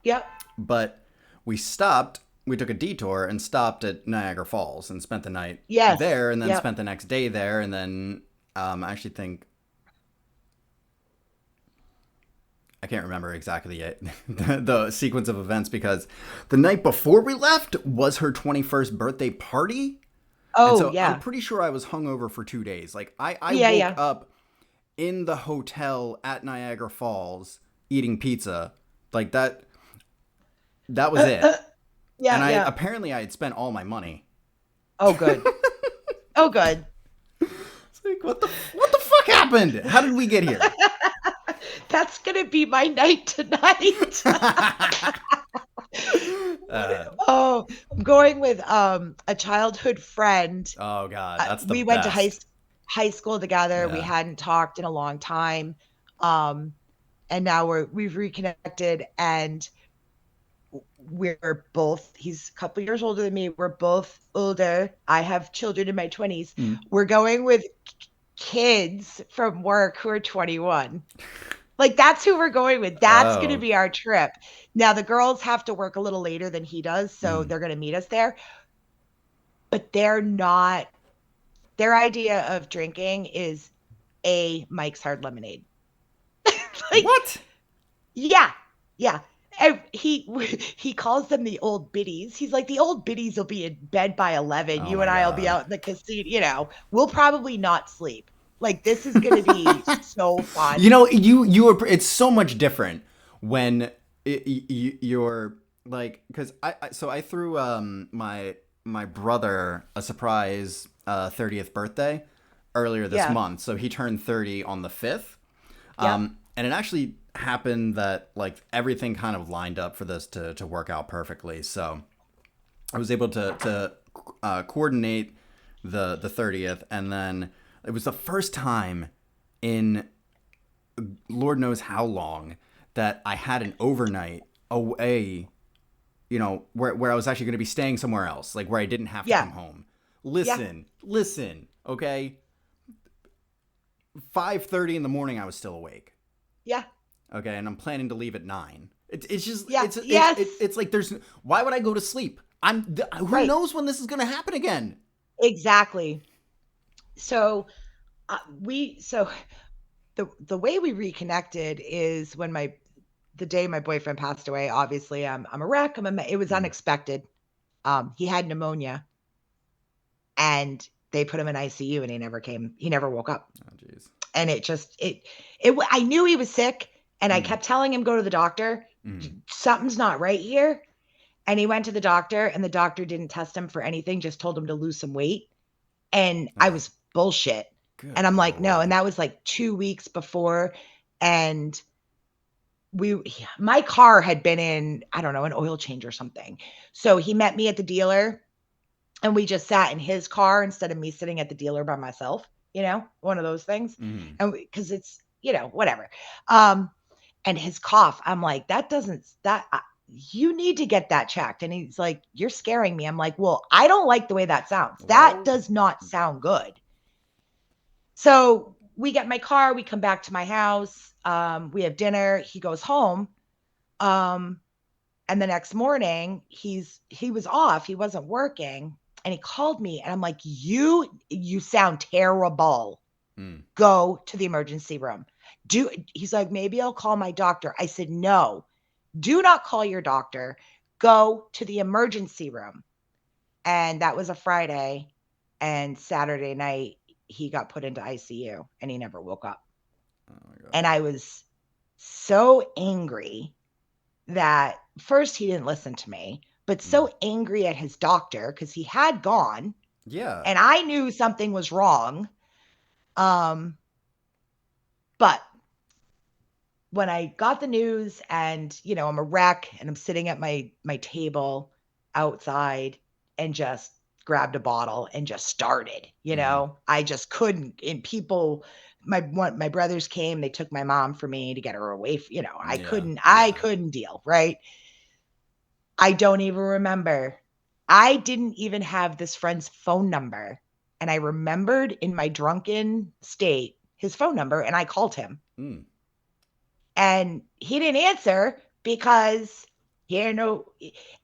Yep.
but we stopped. We took a detour and stopped at Niagara Falls and spent the night
Yes.
there, and then
Yep.
spent the next day there, and then I actually think I can't remember exactly yet the sequence of events because the night before we left was her 21st birthday party. And
Oh
so I'm
yeah.
pretty sure I was hungover for 2 days. Like I
Yeah.
woke
Yeah.
up in the hotel at Niagara Falls eating pizza. Like that was it.
Yeah.
And I
Yeah.
apparently I had spent all my money.
Oh good. Oh good.
Like, what the fuck happened? How did we get here?
That's gonna be my night tonight.
uh,
Oh, I'm going with a childhood friend.
oh God, that's the
We went to
best.
high school together. We
Yeah.
hadn't talked in a long time. Um, and now we've reconnected, and we're both, he's a couple years older than me. We're both older. I have children in my 20s.
Mm.
We're going with kids from work who are 21. Like, that's who we're going with. That's going to
Oh.
be our trip. Now, the girls have to work a little later than he does, so
Mm.
they're going to meet us there. But they're not, their idea of drinking is a Mike's Hard Lemonade. Like,
What?
yeah, yeah. And he calls them the old biddies. He's like, the old biddies will be in bed by 11.
Oh
You
my
and I will be
God.
out in the casino. You know, we'll probably not sleep. Like, this is going to be so
You
fun.
know, you are. It's so much different when you're like, because so I threw my brother a surprise 30th birthday earlier this
Yeah,
month. So he turned 30 on the 5th.
yep,
And it actually happened that like everything kind of lined up for this to work out perfectly. So I was able to coordinate the 30th, and then it was the first time in Lord knows how long that I had an overnight away, you know, where I was actually going to be staying somewhere else, like where I didn't have to
yeah,
come home.
yeah,
Listen, okay? 5:30 in the morning I was still awake.
yeah,
Okay, and I'm planning to leave at 9. It's just
yeah, yes,
it's like there's why would I go to sleep? Who
right,
knows when this is going to happen again?
exactly. So so the way we reconnected is when the day my boyfriend passed away. Obviously, I'm a wreck. It was
Mm.
unexpected. He had pneumonia, and they put him in ICU, and he never came. He never woke up,
Oh jeez.
and I knew he was sick, and I
Mm.
kept telling him, go to the doctor.
Mm.
Something's not right here. And he went to the doctor, and the doctor didn't test him for anything, just told him to lose some weight. And I
Oh,
was bullshit. And
good
I'm like, no. And
lord.
that was like 2 weeks before. And my car had been in, I don't know, an oil change or something. So he met me at the dealer, and we just sat in his car instead of me sitting at the dealer by myself, one of those things.
Mm.
And because it's, whatever. Um, and his cough, I'm like, you need to get that checked. And he's like, you're scaring me. I'm like, well, I don't like the way that sounds. That
Well,
does not sound good. So we get my car, we come back to my house, we have dinner, he goes home. Um, and the next morning, he was off, he wasn't working, and he called me, and I'm like, you sound terrible.
mm.
Go to the emergency room. He's like, maybe I'll call my doctor. I said, no, do not call your doctor. Go to the emergency room. And that was a Friday. And Saturday night, he got put into ICU, and he never woke up.
Oh my
And
god.
I was so angry that first he didn't listen to me, but
Mm.
so angry at his doctor because he had gone,
Yeah.
and I knew something was wrong. Um, but when I got the news, and I'm a wreck, and I'm sitting at my table outside, and just grabbed a bottle and just started.
Mm.
I just couldn't. And my brothers came, they took my mom for me to get her away. I
Yeah.
couldn't I
Yeah.
couldn't deal, right? I don't even remember. I didn't even have this friend's phone number, and I remembered in my drunken state his phone number, and I called him.
Mm.
And he didn't answer because he didn't know.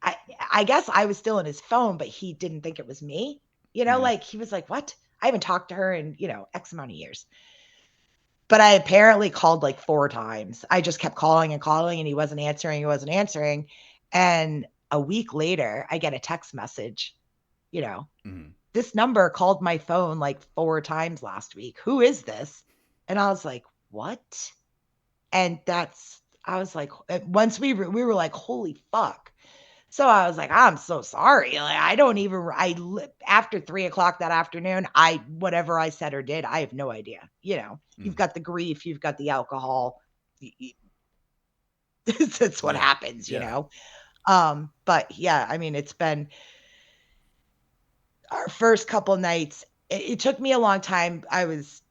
I, I guess I was still in his phone, but he didn't think it was me.
Yeah.
Like, he was like, what? I haven't talked to her in, X amount of years. But I apparently called like 4 times. I just kept calling and calling, and he wasn't answering. He wasn't answering. And a week later, I get a text message, you know,
Mm.
this number called my phone like 4 times last week. Who is this? And I was like, what? And I was like, once we were like, holy fuck. So I was like, I'm so sorry. Like, I don't even, after 3 o'clock that afternoon, whatever I said or did, I have no idea. You've got the grief, you've got the alcohol. That's what
Yeah.
happens,
Yeah.
But yeah, I mean, it's been our first couple nights. It took me a long time. I was,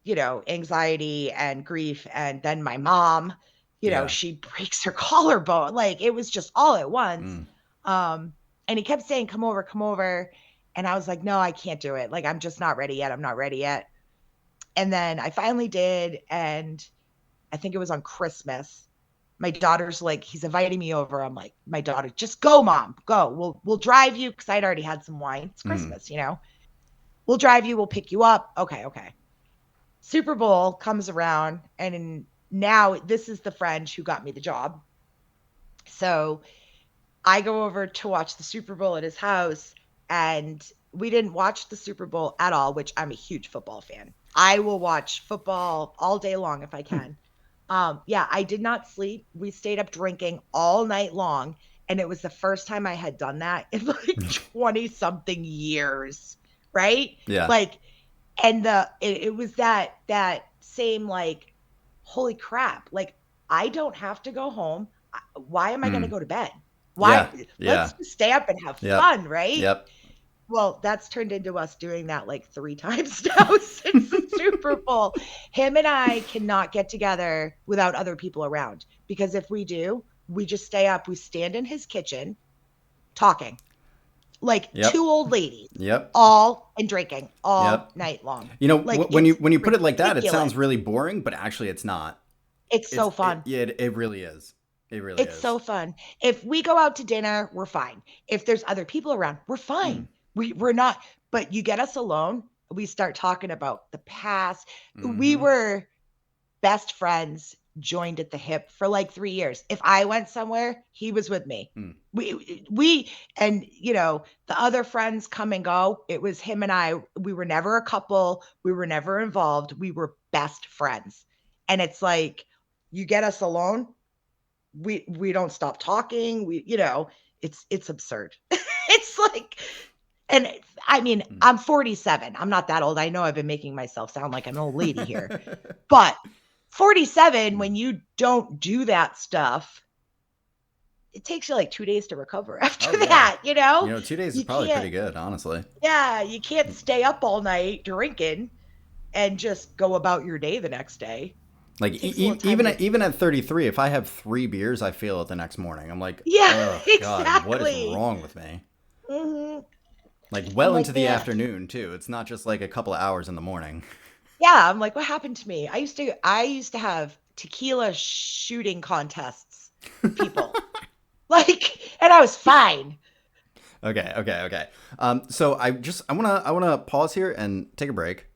anxiety and grief. And then my mom,
Yeah.
she breaks her collarbone. Like it was just all at once.
Mm.
Um, and he kept saying, come over, come over. And I was like, no, I can't do it. Like, I'm just not ready yet. I'm not ready yet. And then I finally did. And I think it was on Christmas. My daughter's like, he's inviting me over. I'm like, my daughter, just go, mom, go. We'll drive you, because I'd already had some wine. It's
Mm.
Christmas. We'll drive you. We'll pick you up. Okay, okay. Super Bowl comes around, and now this is the friend who got me the job. So I go over to watch the Super Bowl at his house, and we didn't watch the Super Bowl at all, which I'm a huge football fan. I will watch football all day long if I can. Yeah, I did not sleep. We stayed up drinking all night long, and it was the first time I had done that in like 20 something years, right?
Yeah.
Like, and it was that same like, holy crap, like I don't have to go home. Why am I going to
Mm.
go to bed? Why?
Yeah. Yeah.
Let's just stay up and have
Yep.
fun, right?
Yep.
Well, that's turned into us doing that like 3 times now since the Super Bowl. Him and I cannot get together without other people around, because if we do, we just stay up. We stand in his kitchen talking like
Yep.
two old ladies,
Yep.
all and drinking all
Yep.
night long.
You know,
Like
when you
it's
when you put it like that, it
ridiculous.
sounds really boring, but actually, it's not.
It's so fun.
Yeah, it really is. It really
It's
is.
so fun. If we go out to dinner, we're fine. If there's other people around, we're
Mm.
fine. We're not, but you get us alone, we start talking about the past. We
Mm-hmm.
were best friends, joined at the hip for like 3 years. If I went somewhere, he was with me.
Mm.
We and the other friends come and go. It was him and I. We were never a couple. We were never involved. We were best friends. And it's like, you get us alone, we don't stop talking. It's absurd. It's like, and I mean,
Mm.
I'm 47. I'm not that old. I know I've been making myself sound like an old lady here, but 47, when you don't do that stuff, it takes you like 2 days to recover after
Oh yeah.
that.
2 days is
You
probably
can't,
pretty good, honestly.
yeah, you can't stay up all night drinking and just go about your day the next day.
Like
It takes a little time
even at 33, if I have 3 beers, I feel it the next morning. I'm like,
yeah,
oh God, what is
exactly.
wrong with me?
Hmm.
Like
I'm
well
like,
into the
man,
afternoon too. It's not just like a couple of hours in the morning.
yeah, I'm like, what happened to me? I used to have tequila shooting contests with people. Like, and I was fine.
Okay, okay, okay. So I wanna pause here and take a break.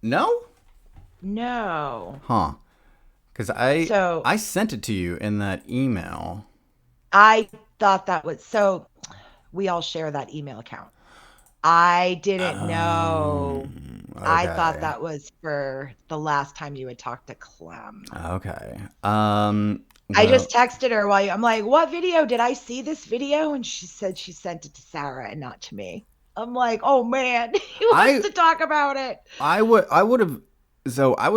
No,
No.
huh? Because I
So
I sent it to you in that email.
I thought that was, so we all share that email account. I didn't know. I thought
Okay,
that was for the last time you had talked to Clem.
okay.
I just
Well,
texted her I'm like, what video? Did I see this video? And she said she sent it to Sarah and not to me. I'm like, oh man, he wants
I
to talk about it.
I would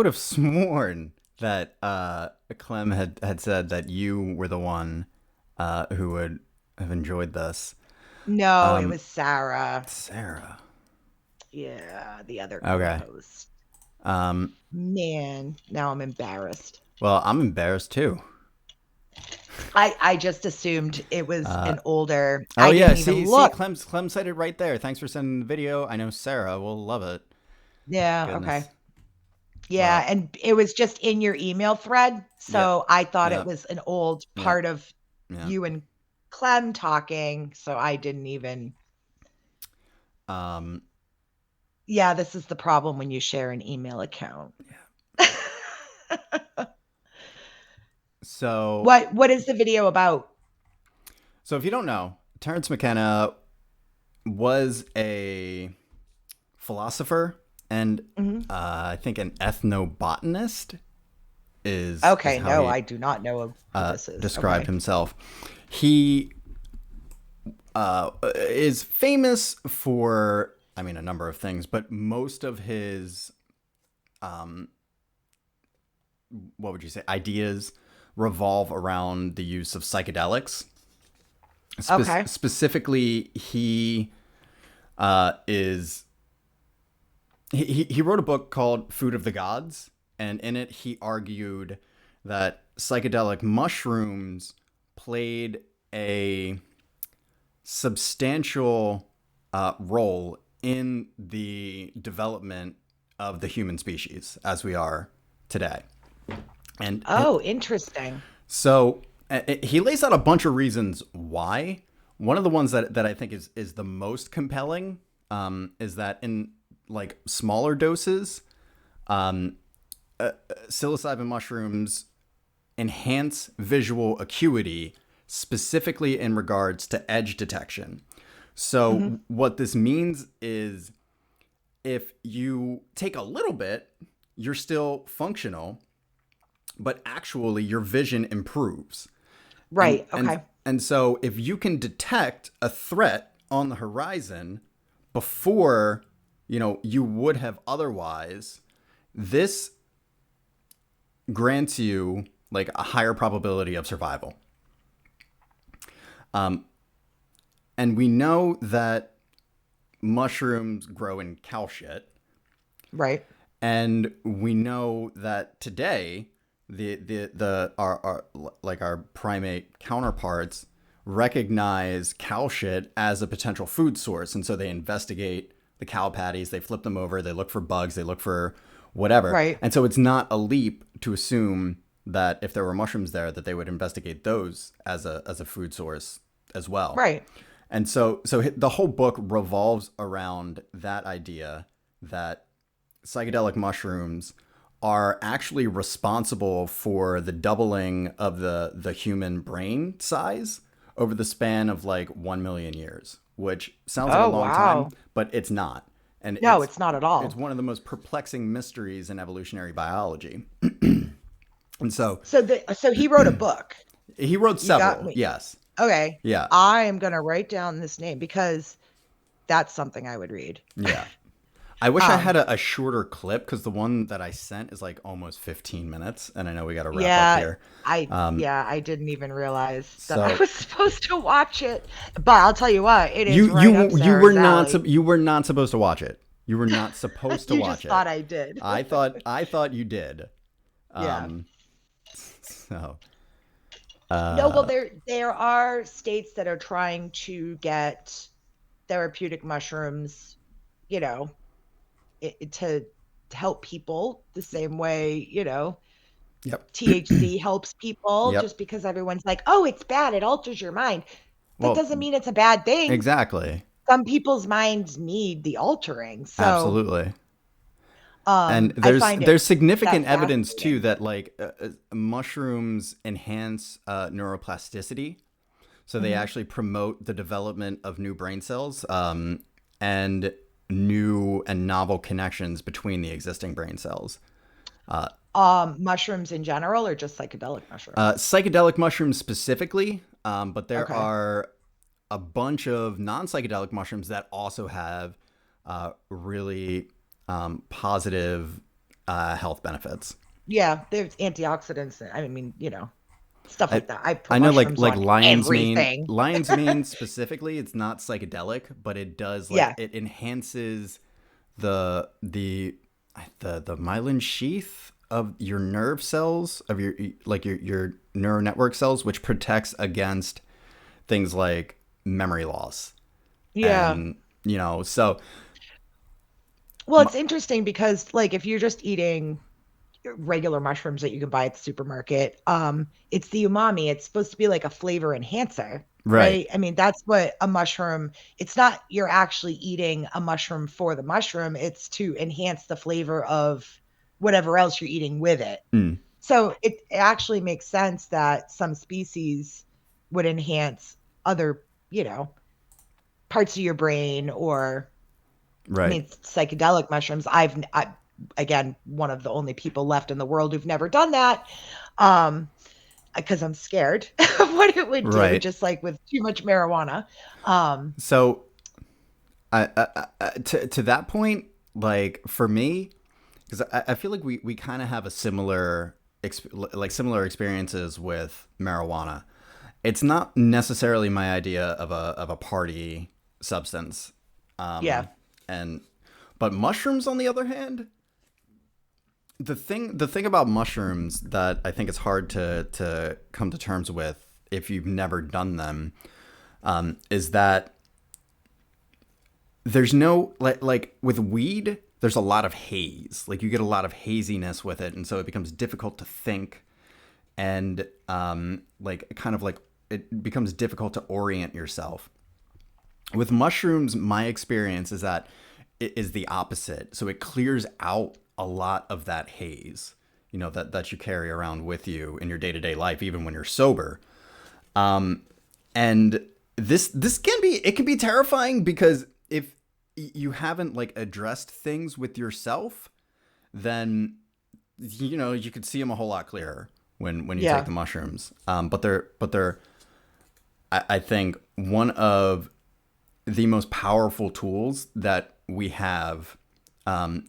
have sworn that Clem had said that you were the one who would have enjoyed this.
No, it
Um,
was Sarah.
Sarah.
Yeah, the other
Okay.
co-host.
Um,
Man, now I'm embarrassed.
well, I'm embarrassed too.
I just assumed it was
Uh,
an older.
oh
I
yeah,
didn't even
see,
look.
Clem said it right there. Thanks for sending the video. I know Sarah will love it.
Yeah, okay.
Goodness.
Yeah,
Well,
and it was just in your email thread,
yep,
so I thought it
yep,
was an old
yep,
part of
yep.
you and Clem talking, so I didn't even.
Um,
Yeah, this is the problem when you share an email account.
so
What is the video about?
so if you don't know, Terrence McKenna was a philosopher and
Mhm.
I think an ethnobotanist is
Okay,
how
no,
he
I do not know who this is.
described
Okay.
himself. He is famous for, I mean, a number of things, but most of his, what would you say, ideas revolve around the use of psychedelics.
Okay.
Specifically, is he wrote a book called Food of the Gods, and in it he argued that psychedelic mushrooms played a substantial role in the development of the human species as we are today. And
Oh, interesting.
so he lays out a bunch of reasons why. One of the ones that I think is the most compelling is that in like smaller doses, psilocybin mushrooms enhance visual acuity, specifically in regards to edge detection.
Hmm.
So what this means is if you take a little bit, you're still functional, but actually your vision improves. And
Right.
and
Okay.
and so if you can detect a threat on the horizon before, you would have otherwise, this grants you like a higher probability of survival. And we know that mushrooms grow in cow shit.
Right.
And we know that today the our like our primate counterparts recognize cow shit as a potential food source, and so they investigate the cow patties, they flip them over, they look for bugs, they look for whatever.
Right.
And so it's not a leap to assume that if there were mushrooms there that they would investigate those as a food source as well.
Right.
And so the whole book revolves around that idea that psychedelic mushrooms are actually responsible for the doubling of the human brain size over the span of like 1 million years, which sounds like a
Oh,
long time,
wow.
but it's not. And
No,
it's
it's not at
it's
all.
one of the most perplexing mysteries in evolutionary biology. And so
So he wrote a book.
he wrote
You got
several.
me.
Yes.
Okay.
Yeah.
I am gonna write down this name because that's something I would read.
Yeah. I wish I
Um,
had a shorter clip because the one that I sent is like almost 15 minutes, and I know we got to wrap up
yeah,
here.
I didn't even realize that I
So
was supposed to watch it. But I'll tell you what, it is
you
right up
you were
Sarah's
not
alley.
you were not supposed to watch it. You were not supposed to
You
watch
just
it.
thought I did.
I thought you did.
Yeah.
Um, so
No, well,
uh,
there are states that are trying to get therapeutic mushrooms, you know, to help people the same way,
yep,
THC helps people
yep.
just because everyone's like, "Oh, it's bad. It alters your mind." That
Well,
doesn't mean it's a bad thing.
exactly,
Some people's minds need the altering. So,
absolutely. And
I
there's
find it
there's significant
that
evidence too
fascinating.
that like mushrooms enhance neuroplasticity. So they
Hmm.
actually promote the development of new brain cells, and new and novel connections between the existing brain cells.
Mushrooms in general or just psychedelic mushrooms?
Psychedelic mushrooms specifically, but there
Okay.
are a bunch of non psychedelic mushrooms that also have really positive health benefits.
Yeah, there's antioxidants. I mean, stuff
I,
like that. I put
I know like
mushrooms
like
on everything.
lion's mane specifically, it's not psychedelic, but it does like
Yeah.
it enhances the the the myelin sheath of your nerve cells of your neural network cells, which protects against things like memory loss.
Yeah.
And so
Well, it's interesting because like if you're just eating regular mushrooms that you can buy at the supermarket, it's the umami. It's supposed to be like a flavor enhancer,
right.
right? I mean, that's what a mushroom, it's not you're actually eating a mushroom for the mushroom, it's to enhance the flavor of whatever else you're eating with it.
Mm,
So it actually makes sense that some species would enhance other, you know, parts of your brain or I
right.
mean, psychedelic mushrooms. Again, one of the only people left in the world who've never done that. Um, because I'm scared of what it would do,
Right.
just like with too much marijuana. Um,
So, to that point, like for me, because I feel like we kind of have a similar experiences with marijuana. It's not necessarily my idea of a party substance,
yeah,
and but mushrooms, on the other hand, the thing about mushrooms that I think it's hard to come to terms with if you've never done them, is that there's no like with weed, there's a lot of haze. Like you get a lot of haziness with it, and so it becomes difficult to think, and like kind of like it becomes difficult to orient yourself. With mushrooms, my experience is that it is the opposite. So it clears out a lot of that haze, that you carry around with you in your day to day life, even when you're sober. And this can be terrifying because if you haven't like addressed things with yourself, then you could see them a whole lot clearer when you take
yeah.
the mushrooms. But they're I think one of the most powerful tools that we have,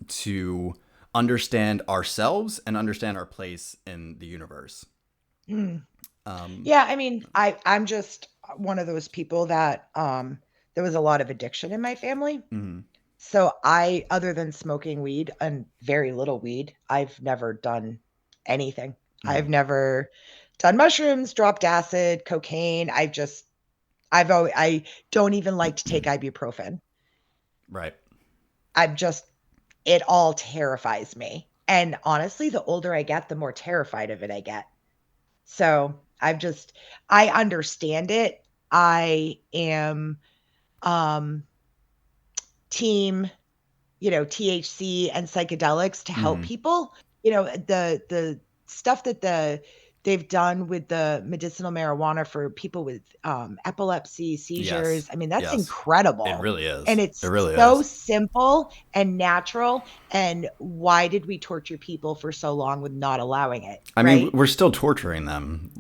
to understand ourselves and understand our place in the universe.
Mm.
Um,
Yeah, I mean, I'm just one of those people that there was a lot of addiction in my family.
mhm,
So other than smoking weed and very little weed, I've never done anything. I've
mhm,
never done mushrooms, dropped acid, cocaine. I don't even like to take ibuprofen.
right.
I'm just, it all terrifies me. And honestly, the older I get, the more terrified of it I get. So I understand it. I am um, team, THC and psychedelics to help
Mhm.
people. The stuff that they've done with the medicinal marijuana for people with epilepsy,
Yes.
seizures. I mean, that's
Yes. It
incredible.
really
And
is. It
it's
really
so
is.
simple and natural. And why did we torture people for so long with not allowing it?
I mean,
Right.
we're still torturing them,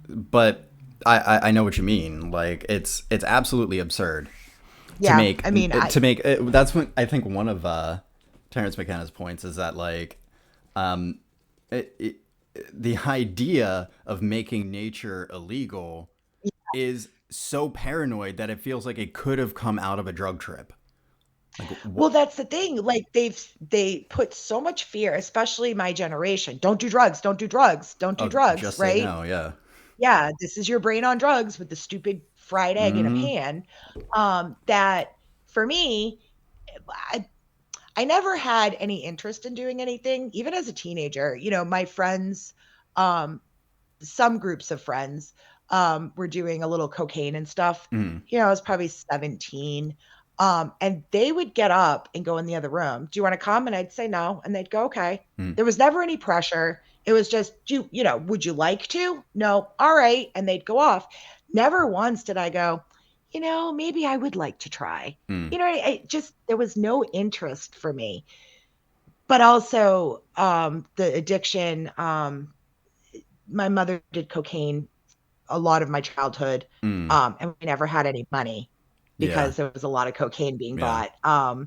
but I know what you mean. Like it's absolutely absurd to
Yeah.
make
I mean,
to make. That's when I think one of Terrence McKenna's points is that like, um, it, it, the idea of making nature illegal is so paranoid that it feels like it could have come out of a drug trip. Like
well,
what?
that's the thing. Like they put so much fear, especially my generation. Don't do drugs, don't do drugs, don't do
Oh,
drugs,
just say
right?
no. Yeah.
Yeah, this is your brain on drugs with the stupid fried egg in a
Mm-hmm.
pan. That for me, I, I never had any interest in doing anything, even as a teenager. My friends, um, some groups of friends, were doing a little cocaine and stuff.
Mm-hmm.
I was probably 17. And they would get up and go in the other room. Do you want to come? And I'd say no. And they'd go, okay.
Mm-hmm.
There was never any pressure. It was just, would you like to? No. All right. And they'd go off. Never once did I go, maybe I would like to try.
Mm-hmm.
There was no interest for me. But also, the addiction, my mother did cocaine a lot of my childhood,
Mm-hmm.
and we never had any money
Yeah.
because there was a lot of cocaine being
Yeah.
bought.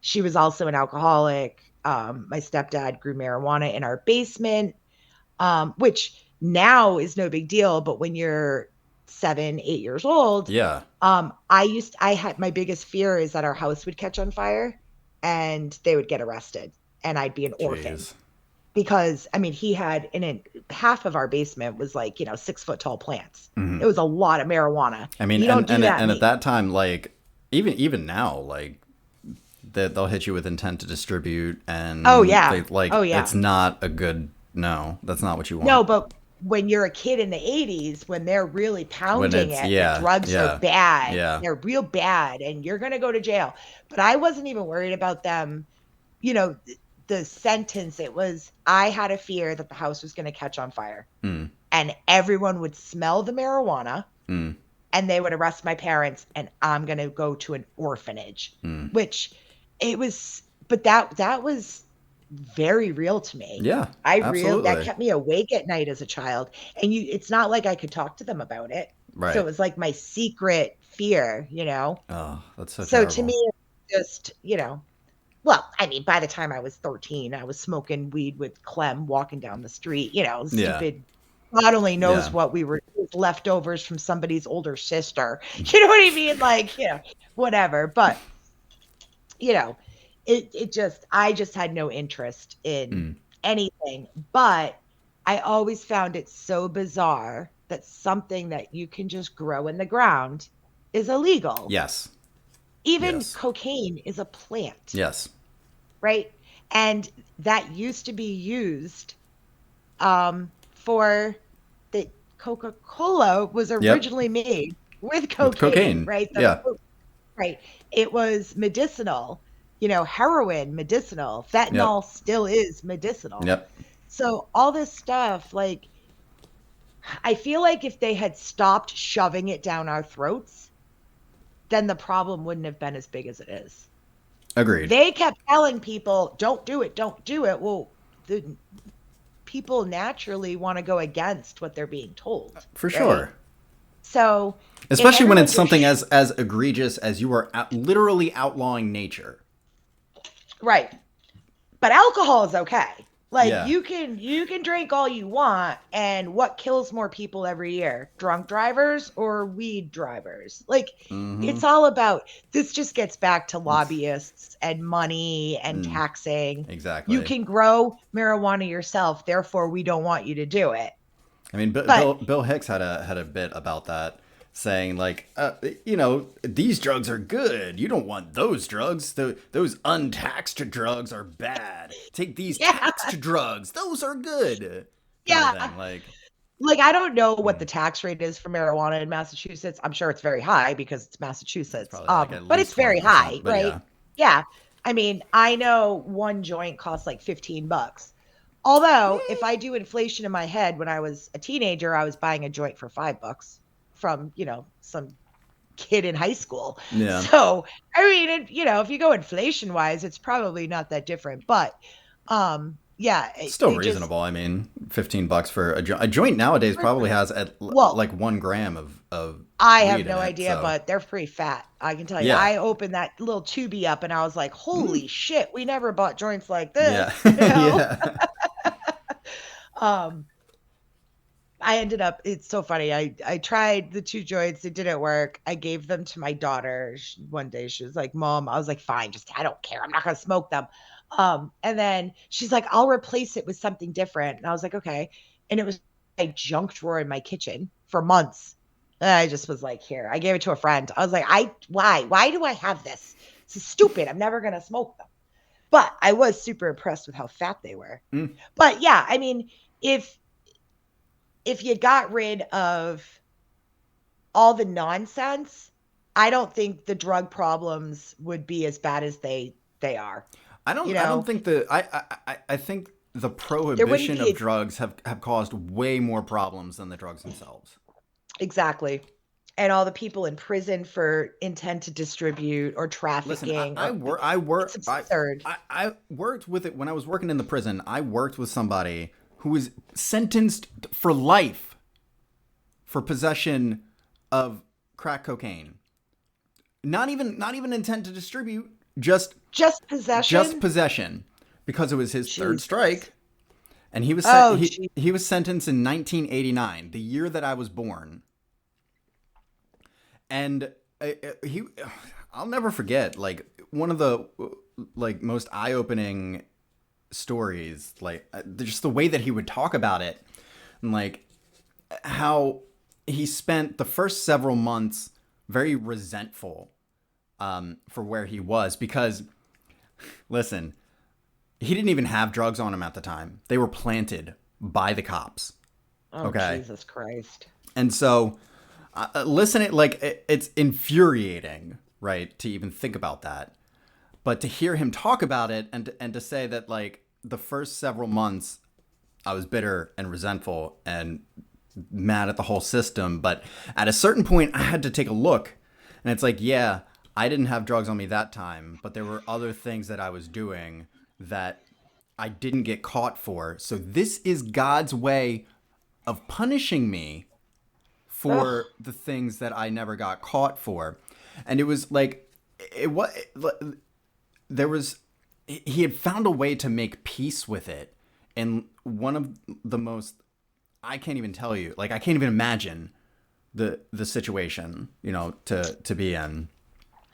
She was also an alcoholic. My stepdad grew marijuana in our basement, which now is no big deal, but when you're 7, 8 years old,
Yeah.
I had my biggest fear is that our house would catch on fire and they would get arrested and I'd be an orphan
Jeez.
because I mean he had half of our basement was like 6 foot tall plants.
Mm-hmm.
It was a lot of marijuana.
I mean,
You
and
don't do
and
that in
and at
the
that time, like even now, like they'll hit you with intent to distribute,
Oh
and
yeah,
they like
oh yeah.
it's not a good. No, that's not what you want.
No, but when you're a kid in the 80s, when they're really
When
pounding
it's
it, the
yeah,
drugs are
yeah,
bad.
yeah.
They're real bad, and you're gonna go to jail. But I wasn't even worried about them. You know, the sentence. It was I had a fear that the house was gonna catch on fire,
Mm,
and everyone would smell the marijuana
mm,
and they would arrest my parents and I'm going to go to an orphanage,
mm.
which it was, but that was very real to me.
Yeah,
That
absolutely.
kept me awake at night as a child. And it's not like I could talk to them about it. So it
Right.
was like my secret fear, you know?
Oh, that's so
So to me,
terrible.
it's just, well, I mean, by the time I was 13, I was smoking weed with Clem walking down the street,
Yeah.
stupid. God only knows
Yeah.
what we were leftovers from somebody's older sister. You know what I mean? Like, whatever. But, you know, it just I just had no interest in
Mm.
anything. But I always found it so bizarre that something that you can just grow in the ground is illegal.
Yes.
Even
Yes.
cocaine is a plant,
Yes.
right? And that used to be used for the Coca-Cola was
Yep.
originally made with
With
cocaine,
cocaine.
right?
Yeah.
Right. It was medicinal, heroin, medicinal.
Yep.
Fentanyl still is medicinal.
Yep.
So all this stuff, like, I feel like if they had stopped shoving it down our throats, then the problem wouldn't have been as big as it is.
Agreed.
They kept telling people, don't do it, don't do it. Well, the people naturally want to go against what they're being told,
For
right?
sure.
So if
Especially when
everyone
it's
just
something as egregious as you are literally outlawing nature.
right, but alcohol is okay. Like
Yeah.
you can drink all you want, and what kills more people every year? Drunk drivers or weed drivers? Like
Mm-hmm.
it's all about this just gets back to
It's
lobbyists and money and taxing. You
exactly.
can grow marijuana yourself, therefore we don't want you to do it.
I mean,
But
Bill Hicks had a bit about that, saying like, these drugs are good. You don't want those drugs. Those untaxed drugs are bad. Take these
yeah,
taxed drugs. Those are good. Kind of
yeah.
thing. Like,
Like I don't know what
mm,
the tax rate is for marijuana in Massachusetts. I'm sure it's very high because it's
it's
Massachusetts.
probably like at
But
least
it's very
20%.
high,
But
right?
yeah.
Yeah. I mean, I know one joint costs like 15 bucks. Although, if I do inflation in my head, when I was a teenager, I was buying a joint for $5 from, some kid in high school.
Yeah.
So, I mean, if you go inflation wise, it's probably not that different. But yeah,
Still
they just
reasonable. I mean, $15 for a joint nowadays probably has
well,
like 1 gram of
I have
weed in
no
it.
idea,
So
but they're pretty fat. I can tell you.
yeah.
I opened that little tubey up and I was like, "Holy shit, we never bought joints like
Yeah.
this,"
Yeah.
Um, I ended up it's so funny. I tried the two joints, it didn't work. I gave them to my daughter. One day she was like, "Mom," I was like, "Fine, just I don't care. I'm not going to smoke them." And then she's like, "I'll replace it with something different." And I was like, "Okay." And it was a junk drawer in my kitchen for months. And I just was like, "Here." I gave it to a friend. I was like, Why? Why do I have this? This is stupid. I'm never going to smoke them." But I was super impressed with how fat they were.
Mm.
But yeah, I mean, if you got rid of all the nonsense, I don't think the drug problems would be as bad as they are. You
I don't
know,
think I think the
there wouldn't
prohibition of
be
drugs have caused way more problems than the drugs themselves.
exactly. And all the people in prison for intent to distribute or
Listen,
trafficking or it's absurd.
I worked with it when I was working in the prison. I worked with somebody who was sentenced for life for possession of crack cocaine. Not even intent to distribute,
Just
just
possession?
possession, because it was his third
Jesus.
strike, and
Oh, gee.
he was sentenced in 1989, the year that I was born, and he I'll never forget, like, one of the like most eye-opening stories, like, just the way that he would talk about it, and like how he spent the first several months very resentful, for where he was, because listen, he didn't even have drugs on him at the time. They were planted by the cops.
Oh,
Okay.
Jesus Christ.
And so, listen, it's infuriating, right, to even think about that. But to hear him talk about it, and to say that, like, the first several months I was bitter and resentful and mad at the whole system, but at a certain point I had to take a look, and it's like, yeah, I didn't have drugs on me that time, but there were other things that I was doing that I didn't get caught for. So this is God's way of punishing me
Ugh.
for the things that I never got caught for. And it was like, it was, there was, he had found a way to make peace with it. And one of the most, I can't even tell you, like, I can't even imagine the situation, to be in.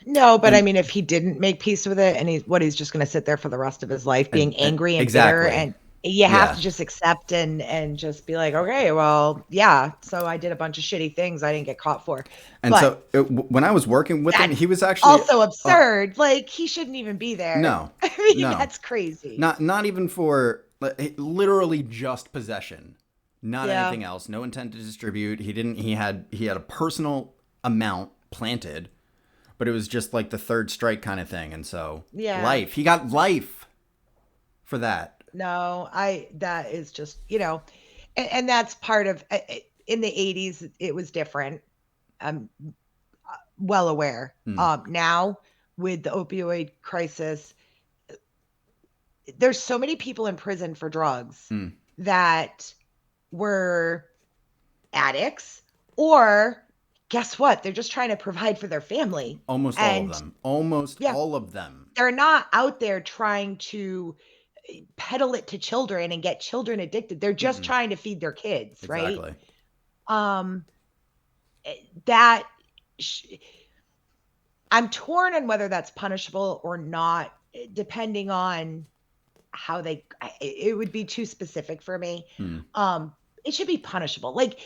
No, but I
And
mean, if he didn't make peace with it, and he's just going to sit there for the rest of his life being angry and bitter,
exactly.
and you have
Yeah.
to just accept and just be like, okay, well, yeah, so I did a bunch of shitty things I didn't get caught for,
And
but
so when I was working with him,
that's
he was actually,
also absurd. Like he shouldn't even be there.
no,
I mean,
no,
that's crazy.
not even for literally just possession, not
Yeah,
anything else. No intent to distribute. He had a personal amount planted, but it was just like the third strike kind of thing. And so
yeah.
life, he got life for that.
No, that is just, and that's part of in the 80s it was different. I'm well aware.
Mm,
Now with the opioid crisis, there's so many people in prison for drugs
mm.
that were addicts, or guess what? They're just trying to provide for their family.
Almost all of
And
them. Almost
yeah,
all of them.
they're not out there trying to peddle it to children and get children addicted. They're just
Mm-mm.
trying to feed their kids, right?
Exactly.
Um that sh- I'm torn on whether that's punishable or not, depending on how it would be too specific for me.
Mm,
Um, it should be punishable. Like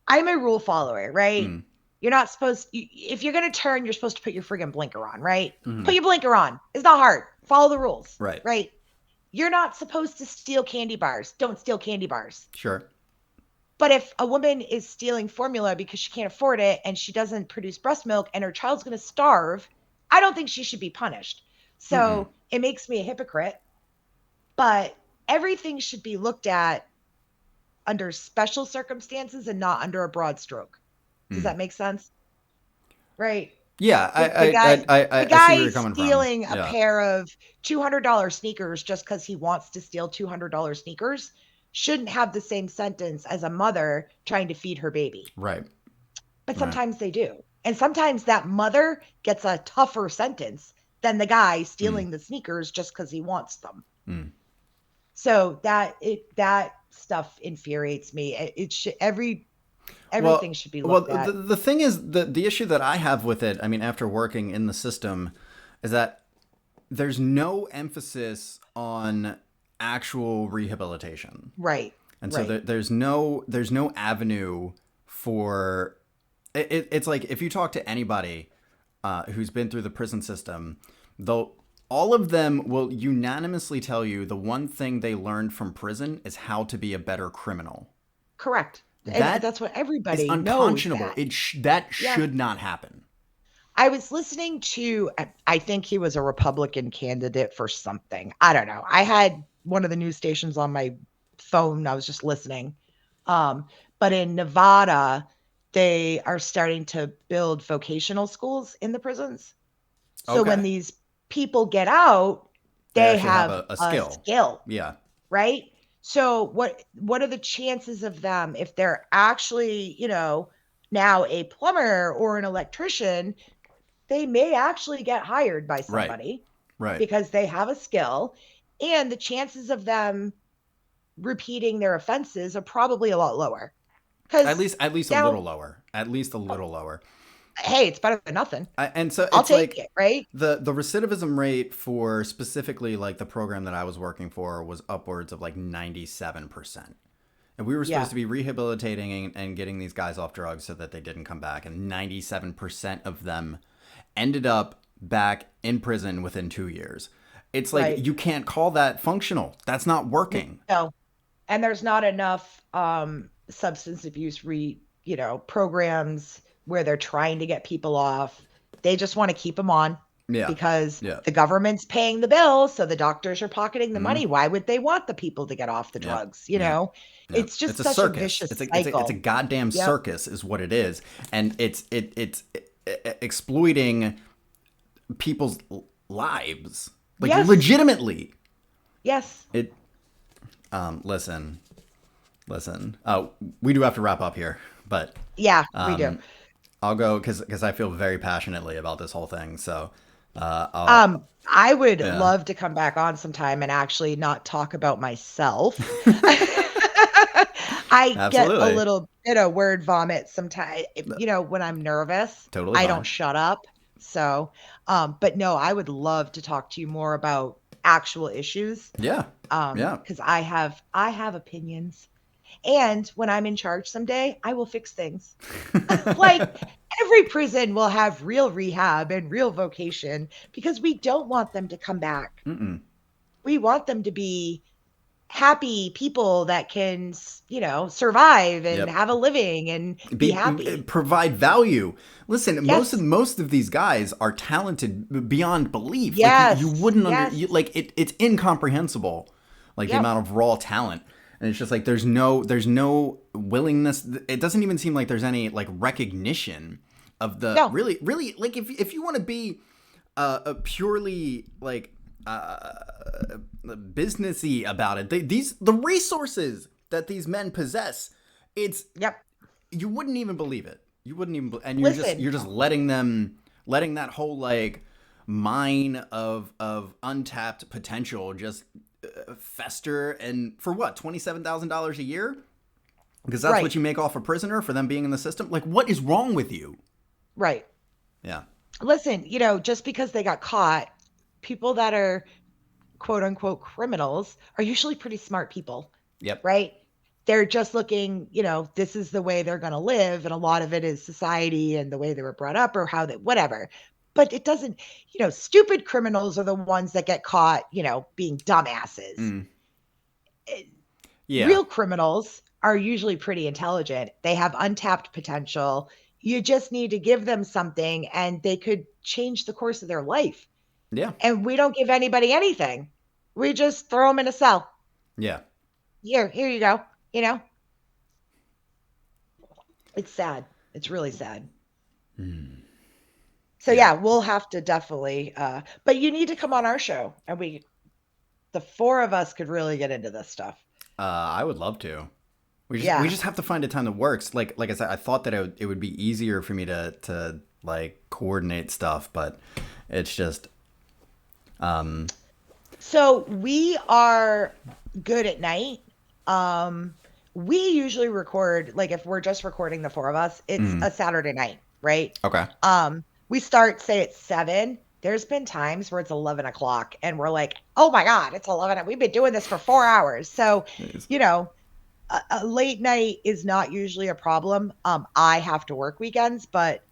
I'm a rule follower, right?
mm,
You're not supposed, if you're going to turn, you're supposed to put your friggin' blinker on, right?
mm.
Put your blinker on. It's not hard. Follow the rules,
Right.
right? You're not supposed to steal candy bars. Don't steal candy bars.
Sure.
But if a woman is stealing formula because she can't afford it and she doesn't produce breast milk and her child's going to starve, I don't think she should be punished.
Mm-mm.
So it makes me a hypocrite, but everything should be looked at under special circumstances and not under a broad stroke. Does
Mm.
that make sense? Right.
Yeah,
The guy the
I see where
guy
you're coming from.
stealing a
Yeah.
pair of $200 sneakers just because he wants to steal $200 sneakers shouldn't have the same sentence as a mother trying to feed her baby.
Right.
But
Right.
sometimes they do. And sometimes that mother gets a tougher sentence than the guy
Mm.
stealing the sneakers just because he wants them.
Mm.
So that stuff infuriates me. It should everything
Well,
should be
well,
looked at.
the thing is the issue that I have with it, I mean, after working in the system, is that there's no emphasis on actual rehabilitation.
Right.
And so
Right.
there's no avenue for it's like if you talk to anybody who's been through the prison system, they'll all of them will unanimously tell you the one thing they learned from prison is how to be a better criminal.
Correct. And
That
that's what
is
everybody knows
unconscionable.
that.
That
Yeah.
should not happen.
I was listening to, I think he was a Republican candidate for something. I don't know. I had one of the news stations on my phone. I was just listening. Um, but in Nevada, they are starting to build vocational schools in the prisons. So when
Okay.
these people get out,
They
they
actually have
have
a
a
skill.
skill,
Yeah.
right? So what are the chances of them if they're actually, now a plumber or an electrician, they may actually get hired by
Right.
somebody
Right.
because they have a skill, and the chances of them repeating their offenses are probably a lot lower. Cuz
At least a little
now,
lower. At least a little lower.
hey, it's better than nothing.
And so
I'll
it's
take
like
it, right?
the recidivism rate for specifically like the program that I was working for was upwards of like 97%. And we were supposed
Yeah.
to be rehabilitating and getting these guys off drugs so that they didn't come back. And 97% of them ended up back in prison within 2 years. It's like
Right.
you can't call that functional. That's not working.
No. And there's not enough substance abuse programs where they're trying to get people off. They just want to keep them on
Yeah.
because
Yeah.
the government's paying the bill, so the doctors are pocketing the
Mm-hmm.
money. Why would they want the people to get off the
Yep.
drugs?
Yep. Yep.
It's just
It's a
such a
circus.
vicious
It's a
cycle.
goddamn
Yep.
circus, is what it is, and it's exploiting people's lives, like
Yes.
legitimately.
Yes.
It listen, listen. We do have to wrap up here, but
Yeah, we do.
um, I'll go because I feel very passionately about this whole thing. So, I'll
I would
yeah,
love to come back on sometime and actually not talk about myself. I get a
absolutely,
little bit of word vomit sometimes, when I'm nervous.
totally
I
fine.
don't shut up. So, but no, I would love to talk to you more about actual issues.
Yeah, yeah,
Because I have opinions. And when I'm in charge someday, I will fix things. Like every prison will have real rehab and real vocation because we don't want them to come back.
Mm-mm.
We want them to be happy people that can, survive and
Yep.
have a living and be happy.
Provide value. Listen,
Yes.
most of these guys are talented beyond belief. Like you
Yes.
wouldn't
Yes.
like it's incomprehensible, like the
Yep.
amount of raw talent. And it's just like there's no willingness. It doesn't even seem like there's any like recognition of the
No.
really like if you want to be a purely like businessy about it, the resources that these men possess, it's
Yep.
you wouldn't even believe it. You wouldn't even, and
Listen,
you're just letting that whole like mine of untapped potential just fester. And for what, $27,000 a year? Because that's what
right.
you make off a prisoner for them being in the system. Like, what is wrong with you?
Right.
Yeah.
Listen, just because they got caught, people that are quote unquote criminals are usually pretty smart people,
Yep.
right? They're just looking, this is the way they're going to live. And a lot of it is society and the way they were brought up or how they, whatever. But it doesn't, stupid criminals are the ones that get caught, being dumbasses.
Mm. Yeah.
Real criminals are usually pretty intelligent. They have untapped potential. You just need to give them something and they could change the course of their life.
Yeah.
And we don't give anybody anything. We just throw them in a cell.
Yeah.
Here you go. You know, it's sad. It's really sad.
Mm.
So
Yeah.
yeah, we'll have to definitely but you need to come on our show and the four of us could really get into this stuff.
I would love to. We
Yeah.
just have to find a time that works. Like I said, I thought that it would be easier for me to like coordinate stuff, but it's just um
So we are good at night. Um we usually record, like if we're just recording the four of us, it's
mm,
a Saturday night, right?
okay.
We start say at 7. There's been times where it's 11 o'clock and we're like, oh my God, it's 11. We've been doing this for 4 hours. So,
Jeez.
you know, a late night is not usually a problem. I have to work weekends, but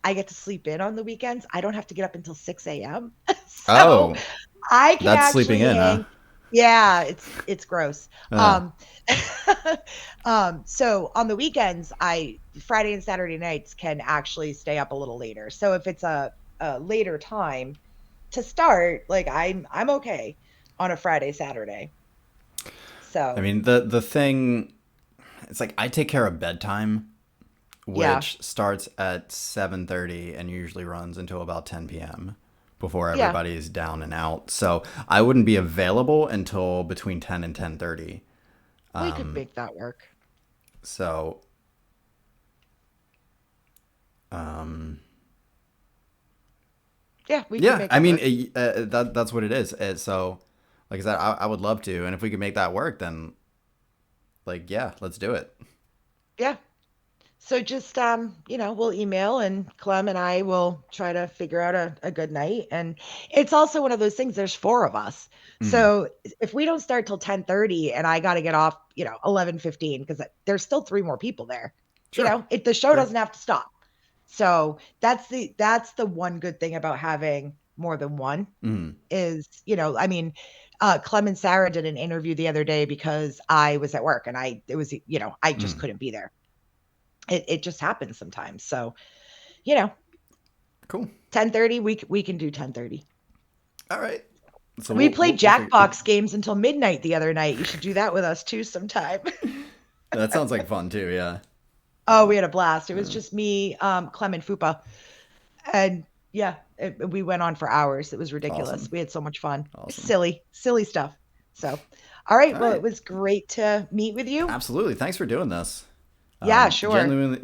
I get to sleep in on the weekends. I don't have to get up until 6 a.m. So
Oh,
I can
that's sleeping
actually
in, huh?
hang. Yeah, it's gross.
Uh,
Um, so on the weekends, I Friday and Saturday nights can actually stay up a little later. So if it's a later time to start, like I'm okay on a Friday, Saturday.
I
So
mean the thing, it's like I take care of bedtime,
yeah,
which starts at 7:30 and usually runs until about 10 p.m. before
yeah,
everybody is down and out. So I wouldn't be available until between 10 and 10:30.
we could make that work.
So um
Yeah, we could
yeah,
make
I
it
mean
work.
that's what it is. So like I said, I would love to, and if we could make that work, then like yeah, let's do it.
Yeah. So just we'll email and Clem and I will try to figure out a good night. And it's also one of those things, there's four of us.
Mm,
So if we don't start till 10:30 and I gotta get off, 11:15, because there's still three more people there.
sure,
The show
sure.
doesn't have to stop. So that's the one good thing about having more than one
Mm,
is, I mean, Clem and Sarah did an interview the other day because I was at work and I just
mm.
couldn't be there. It just happens sometimes. So, you know,
Cool.
10:30, we can do 10:30.
All right. So
We played
we'll figure.
Jackbox games until midnight the other night. You should do that with us too sometime.
That sounds like fun too. Yeah.
Oh, we had a blast. It was
Yeah.
just me, Clem and Fupa. And yeah, we went on for hours. It was ridiculous.
Awesome.
We had so much fun.
Awesome.
Silly, silly stuff. So, all right.
All
Well, it
right.
was great to meet with you.
Absolutely. Thanks for doing this.
Yeah, sure.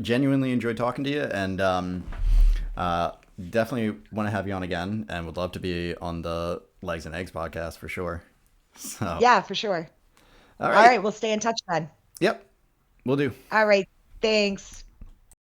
Genuinely enjoyed talking to you, and uh, definitely want to have you on again, and would love to be on the Legs and Eggs podcast for sure. So,
Yeah, for sure.
all
All
right.
right. We'll stay in touch then.
Yep. We'll do.
All right. Thanks.